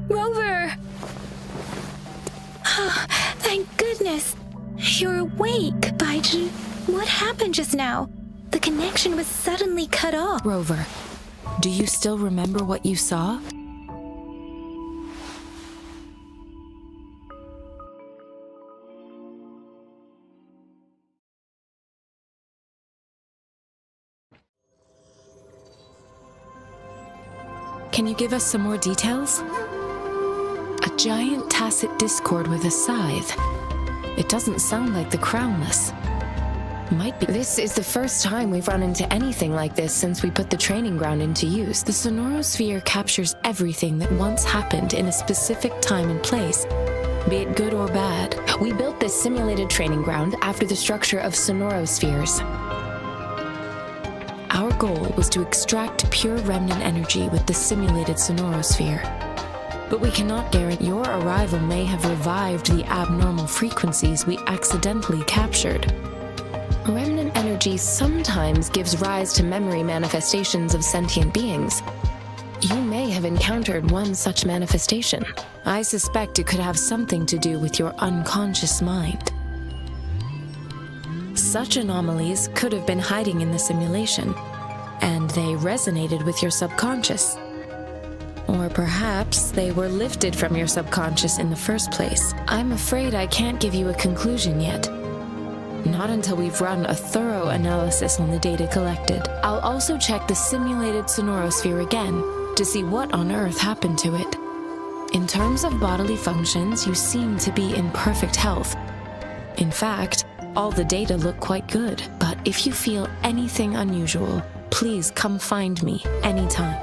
Rover! Oh, thank goodness. You're awake, Baizhi. What happened just now? The connection was suddenly cut off. Rover, do you still remember what you saw? Can you give us some more details? A giant tacit discord with a scythe. It doesn't sound like the Crownless. Might be. This is the first time we've run into anything like this since we put the training ground into use. The sonorosphere captures everything that once happened in a specific time and place, be it good or bad. We built this simulated training ground after the structure of sonorospheres. Our goal was to extract pure remnant energy with the simulated sonorosphere. But we cannot guarantee your arrival may have revived the abnormal frequencies we accidentally captured. Remnant energy sometimes gives rise to memory manifestations of sentient beings. You may have encountered one such manifestation. I suspect it could have something to do with your unconscious mind. Such anomalies could have been hiding in the simulation, and they resonated with your subconscious. Or perhaps they were lifted from your subconscious in the first place. I'm afraid I can't give you a conclusion yet. Not until we've run a thorough analysis on the data collected. I'll also check the simulated sonorosphere again to see what on earth happened to it. In terms of bodily functions, you seem to be in perfect health. In fact, all the data look quite good, but if you feel anything unusual, please come find me anytime.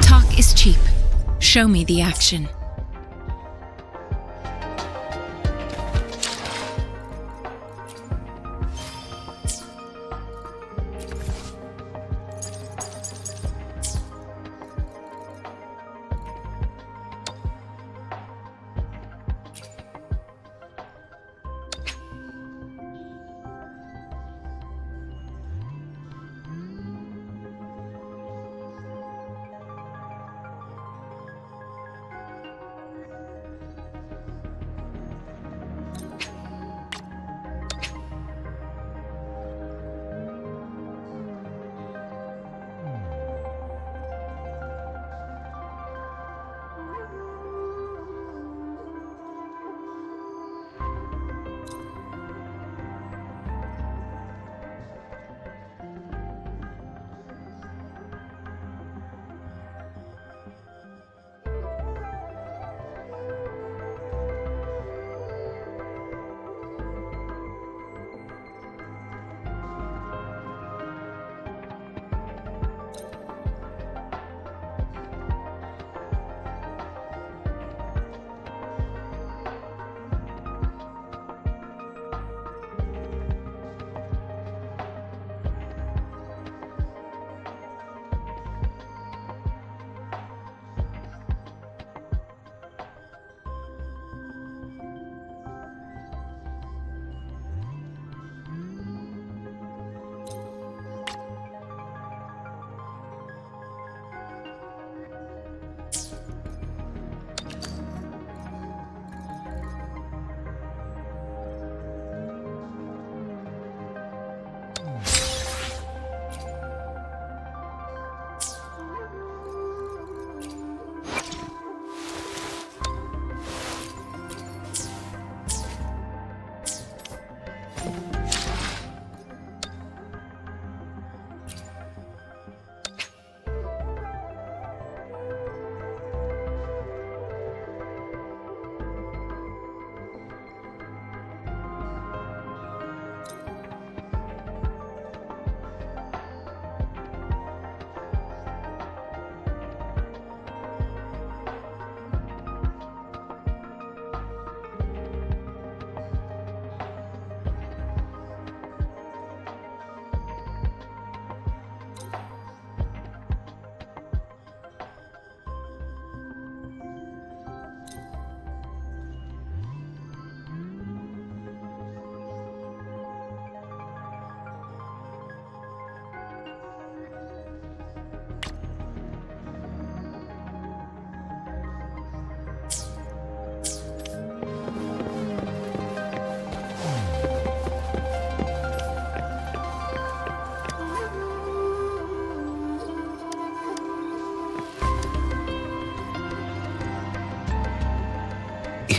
Talk is cheap. Show me the action.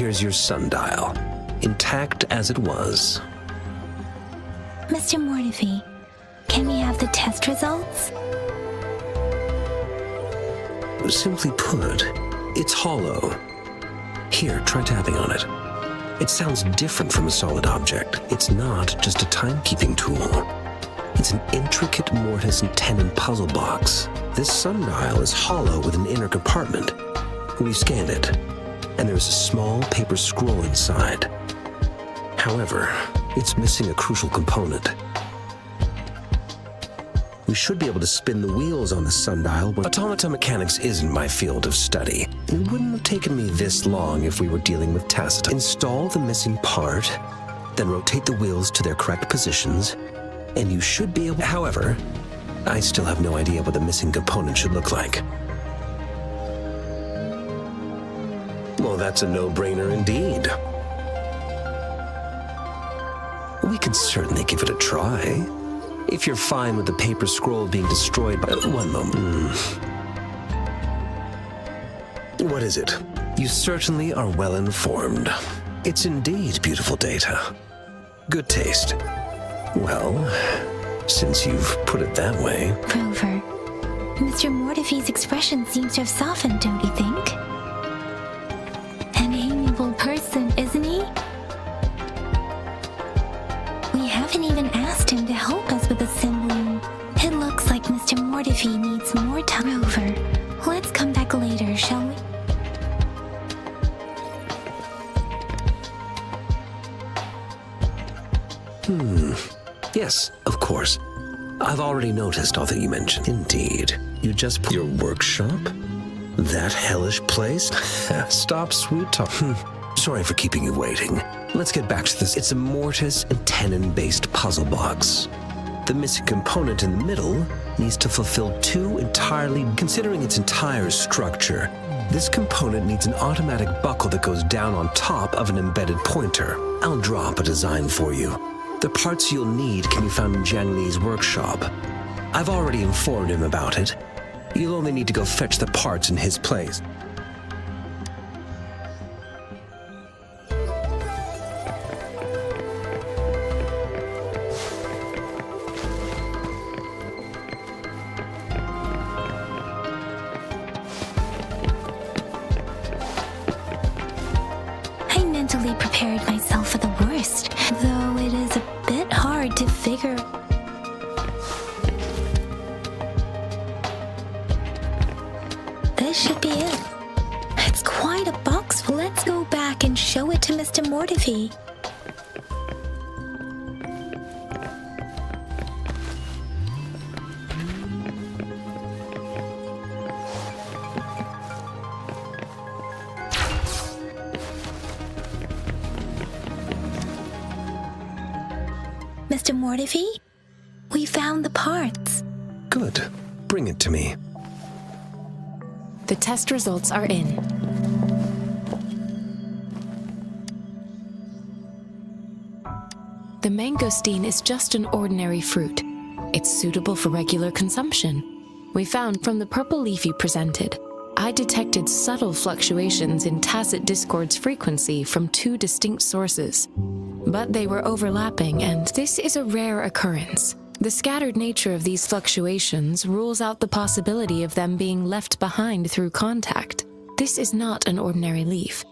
here's your sundial, intact as it was. Mr. Mortefi, can we have the test results? Simply put, it's hollow. Here, try tapping on it. It sounds different from a solid object. It's not just a timekeeping tool. It's an intricate mortise and tenon puzzle box. This sundial is hollow with an inner compartment. We scanned it, and there's a small paper scroll inside. However, it's missing a crucial component. We should be able to spin the wheels on the sundial, but automata mechanics isn't my field of study. It wouldn't have taken me this long if we were dealing with tacit. Install the missing part, then rotate the wheels to their correct positions, and you should be able... However, I still have no idea what the missing component should look like. Well, that's a no-brainer indeed. We can certainly give it a try. If you're fine with the paper scroll being destroyed by... One moment. What is it? You certainly are well informed. It's indeed beautiful data. Good taste. Well, since you've put it that way... Rover, Mr. Mortefi's expression seems to have softened, don't you think? An amiable person, isn't he? We haven't even asked him to help us with assembling. It looks like Mr. Mortefi needs more time. Rover, let's come back later, shall we? Yes, of course. I've already noticed all that you mentioned. Indeed. You just put your workshop? That hellish place? Stop sweet talk. Sorry for keeping you waiting. Let's get back to this. It's a mortise and tenon-based puzzle box. The missing component in the middle needs to fulfill two entirely... Considering its entire structure, this component needs an automatic buckle that goes down on top of an embedded pointer. I'll draw up a design for you. The parts you'll need can be found in Jiang Li's workshop. I've already informed him about it. You'll only need to go fetch the parts in his place. I mentally prepared myself for the worst, though it is a bit hard to figure. This should be it. It's quite a box. Let's go back and show it to Mr. Mortefi. Mr. Mortefi, we found the parts. Good. Bring it to me. The test results are in. The mangosteen is just an ordinary fruit. It's suitable for regular consumption. We found from the purple leaf you presented, I detected subtle fluctuations in tacit discord's frequency from two distinct sources. But they were overlapping, and this is a rare occurrence. The scattered nature of these fluctuations rules out the possibility of them being left behind through contact. This is not an ordinary leaf,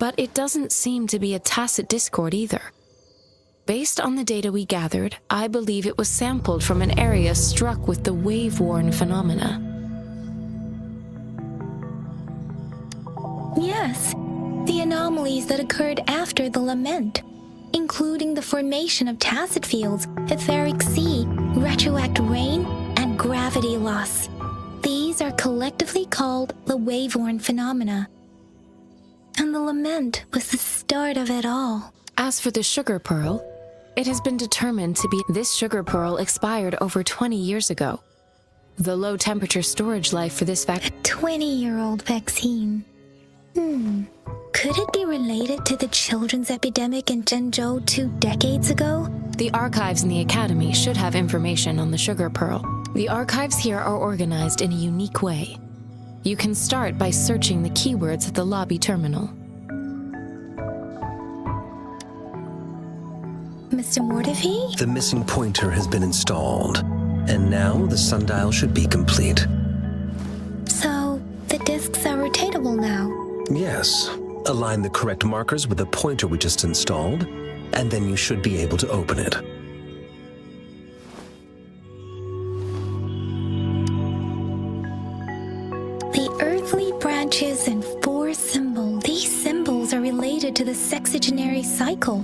but it doesn't seem to be a tacit discord either. Based on the data we gathered, I believe it was sampled from an area struck with the wave-worn phenomena. Yes, the anomalies that occurred after the lament, including the formation of tacit fields, etheric sea, retroact rain, and gravity loss. These are collectively called the wave-worn phenomena. And the lament was the start of it all. As for the sugar pearl, it has been determined to be this sugar pearl expired over 20 years ago. The low-temperature storage life for this A 20-year-old vaccine. Could it be related to the children's epidemic in Zhengzhou 2 decades ago? The archives in the Academy should have information on the sugar pearl. The archives here are organized in a unique way. You can start by searching the keywords at the lobby terminal. Mr. Mortefi? The missing pointer has been installed, and now the sundial should be complete. So, the discs are rotatable now. Yes. Align the correct markers with the pointer we just installed, and then you should be able to open it. The earthly branches and four symbols. These symbols are related to the sexagenary cycle.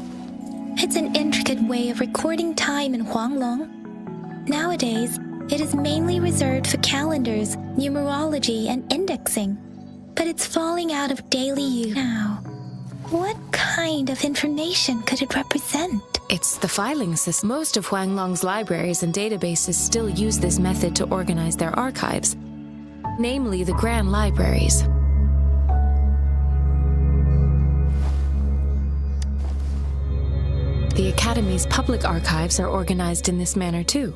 It's an intricate way of recording time in Huanglong. Nowadays, it is mainly reserved for calendars, numerology, and indexing. But it's falling out of daily use now. What kind of information could it represent? It's the filing system. Most of Huanglong's libraries and databases still use this method to organize their archives, namely the Grand Libraries. The Academy's public archives are organized in this manner too.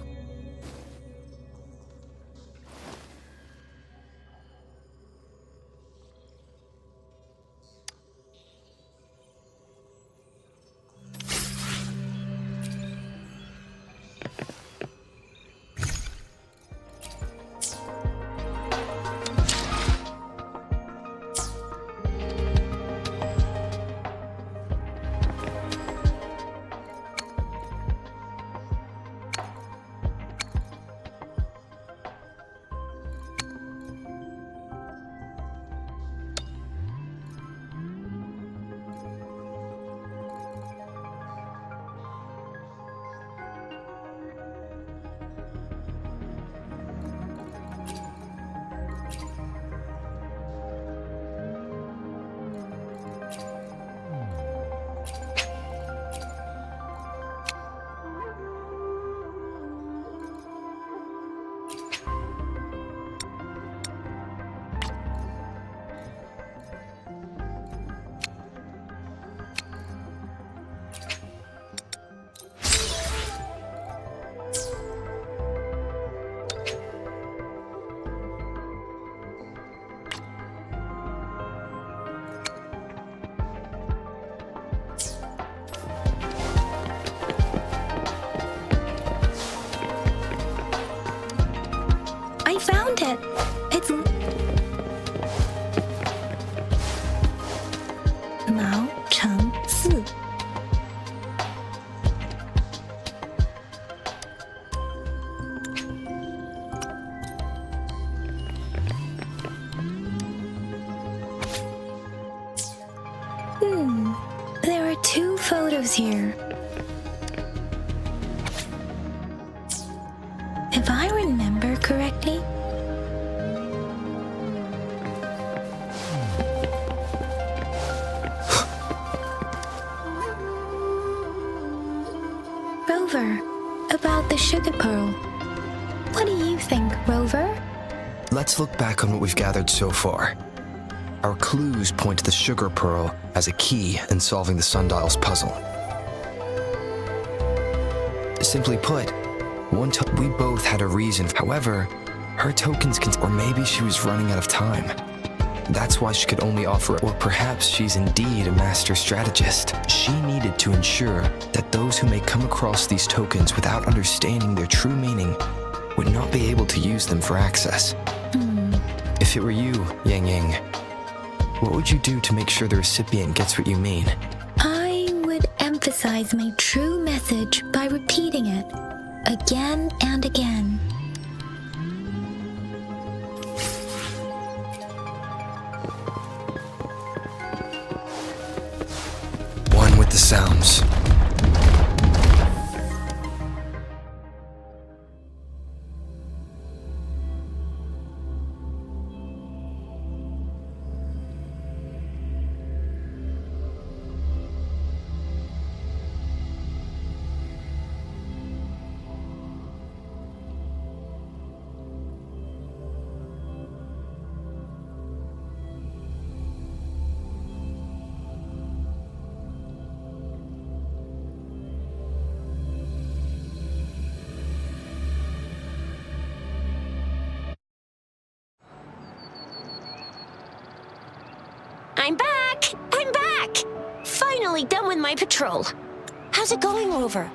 I found it. It's Mao Cheng Si. There are two photos here. If I remember correctly, Rover, about the sugar pearl. What do you think, Rover? Let's look back on what we've gathered so far. Our clues point to the sugar pearl as a key in solving the sundial's puzzle. Simply put, we both had a reason. However, her tokens or maybe she was running out of time. That's why she could only offer it. Or perhaps she's indeed a master strategist. She needed to ensure that those who may come across these tokens without understanding their true meaning would not be able to use them for access. If it were you, Yang Yang, what would you do to make sure the recipient gets what you mean? I would emphasize my true message by repeating it again and again. One with the sounds. I'm back! I'm back! Finally done with my patrol. How's it going, Rover?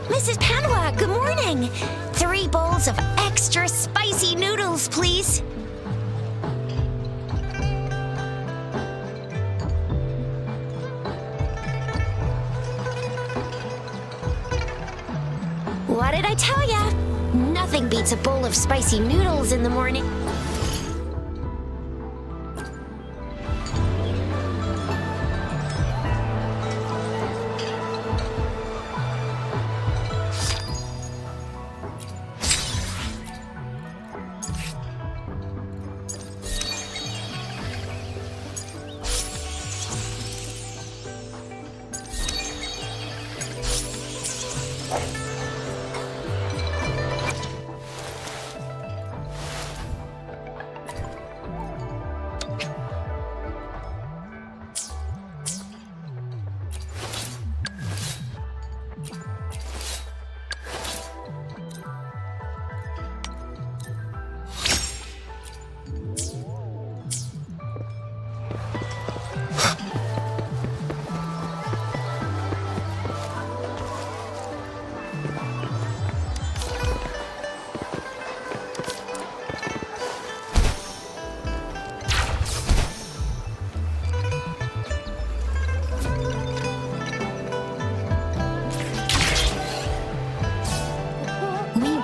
Mrs. Panwa, good morning. 3 bowls of extra spicy noodles, please. What did I tell ya? Nothing beats a bowl of spicy noodles in the morning.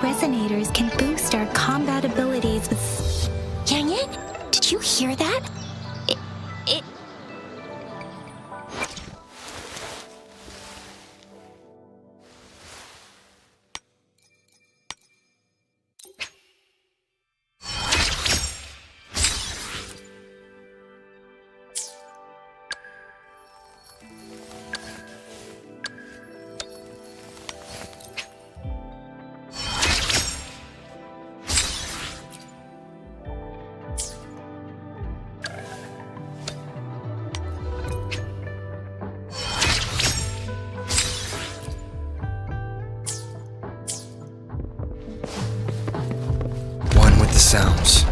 Resonators can boost our combat abilities with... Yang Yang, did you hear that? It... The sounds.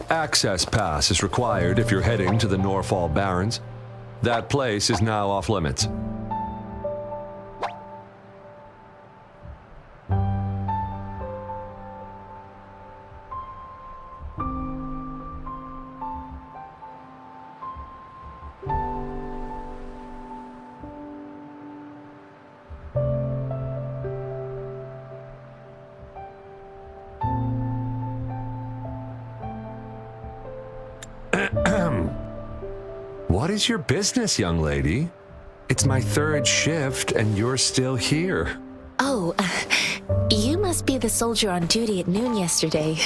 Access pass is required if you're heading to the Norfall Barrens. That place is now off limits. What is your business, young lady? It's my 3rd shift and you're still here. Oh, you must be the soldier on duty at noon yesterday.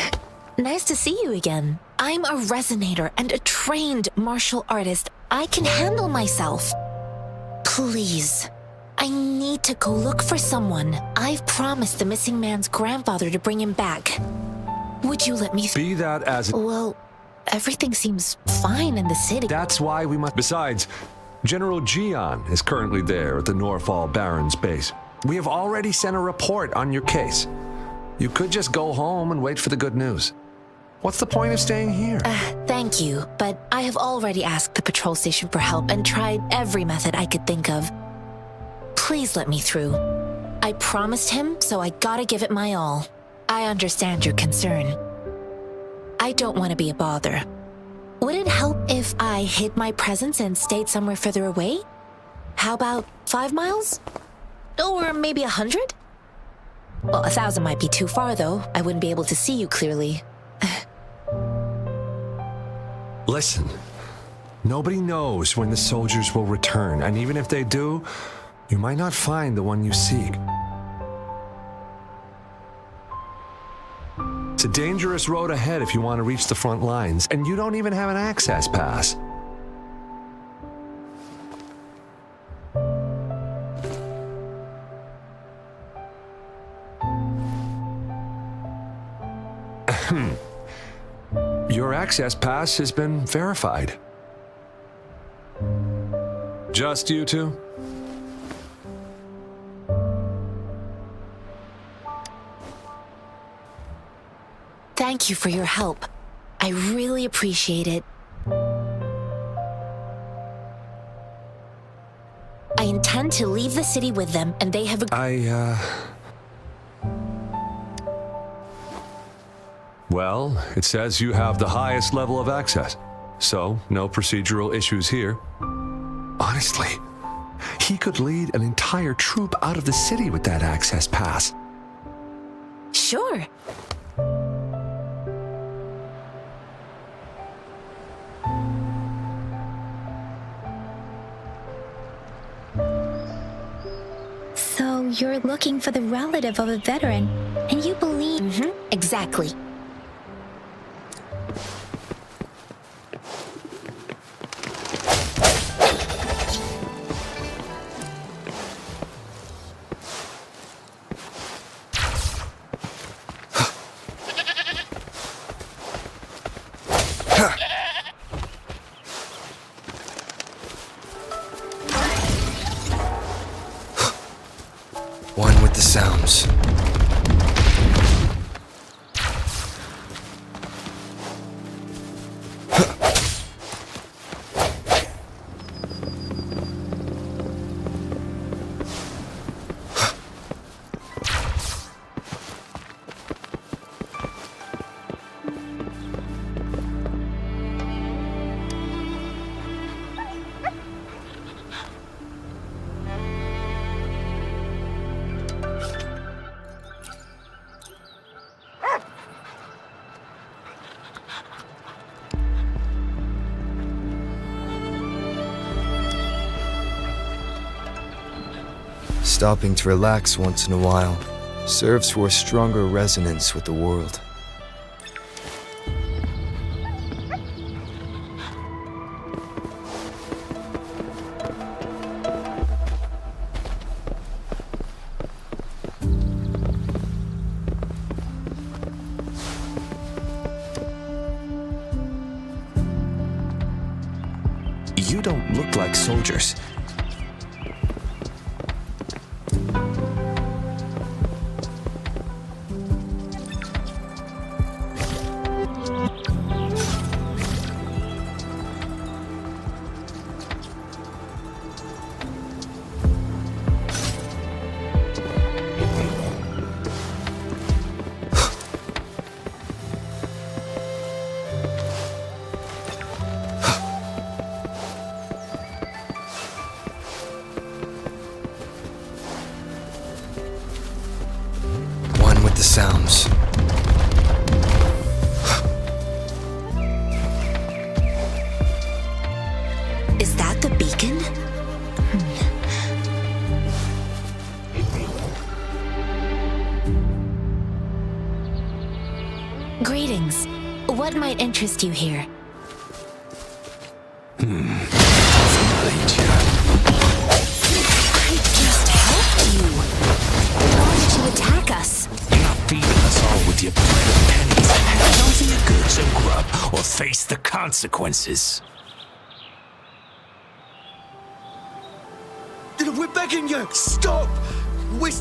Nice to see you again. I'm a resonator and a trained martial artist. I can handle myself. Please, I need to go look for someone. I've promised the missing man's grandfather to bring him back. Would you let me Be that as it... Well, everything seems fine in the city. That's why we must... Besides, General Gian is currently there at the Norfall Baron's base. We have already sent a report on your case. You could just go home and wait for the good news. What's the point of staying here? Thank you, but I have already asked the patrol station for help and tried every method I could think of. Please let me through. I promised him, so I gotta give it my all. I understand your concern. I don't want to be a bother. Would it help if I hid my presence and stayed somewhere further away? How about 5 miles? Or maybe 100? Well, 1,000 might be too far, though. I wouldn't be able to see you clearly. Listen, nobody knows when the soldiers will return, and even if they do, you might not find the one you seek. It's a dangerous road ahead if you want to reach the front lines, and you don't even have an access pass. Your access pass has been verified. Just you two? Thank you for your help. I really appreciate it. I intend to leave the city with them, and they have Well, it says you have the highest level of access, so no procedural issues here. Honestly, he could lead an entire troop out of the city with that access pass. Sure. So you're looking for the relative of a veteran, and you believe... Exactly. One with the sounds. Stopping to relax once in a while serves for a stronger resonance with the world. You don't look like soldiers. The sounds. Is that the beacon? Greetings. What might interest you here? I just the consequences. We're begging you! Stop! We're...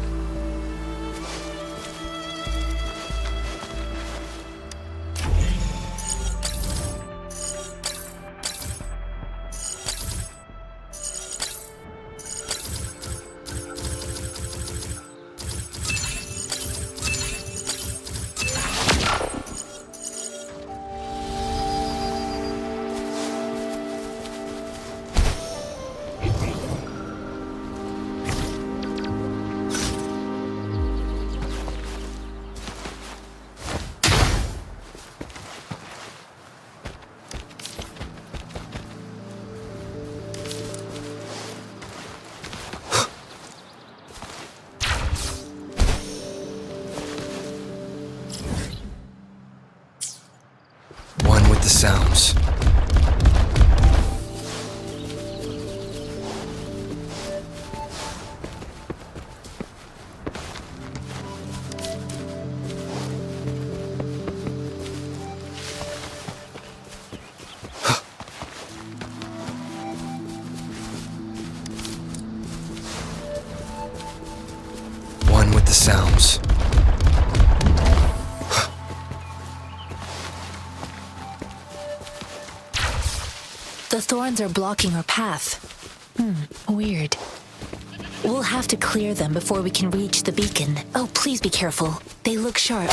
One with the sounds. One with the sounds. The thorns are blocking our path. Weird. We'll have to clear them before we can reach the beacon. Oh, please be careful. They look sharp.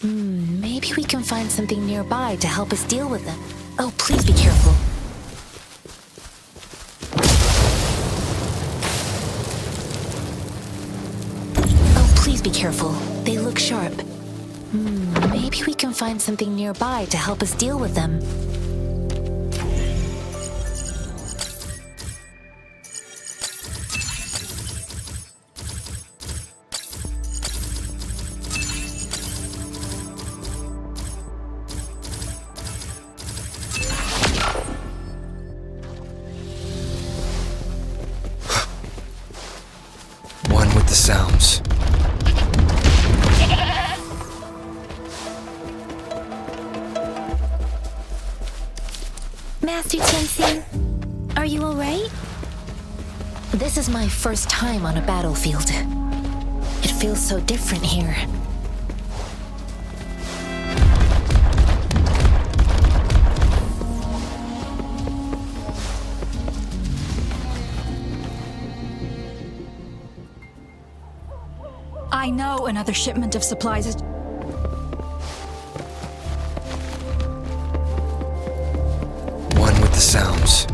Maybe we can find something nearby to help us deal with them. Oh, please be careful. Oh, please be careful. They look sharp. Maybe we can find something nearby to help us deal with them. One with the sounds. Master Tenzin, are you alright? This is my first time on a battlefield. It feels so different here. I know another shipment of supplies is... One with the sounds.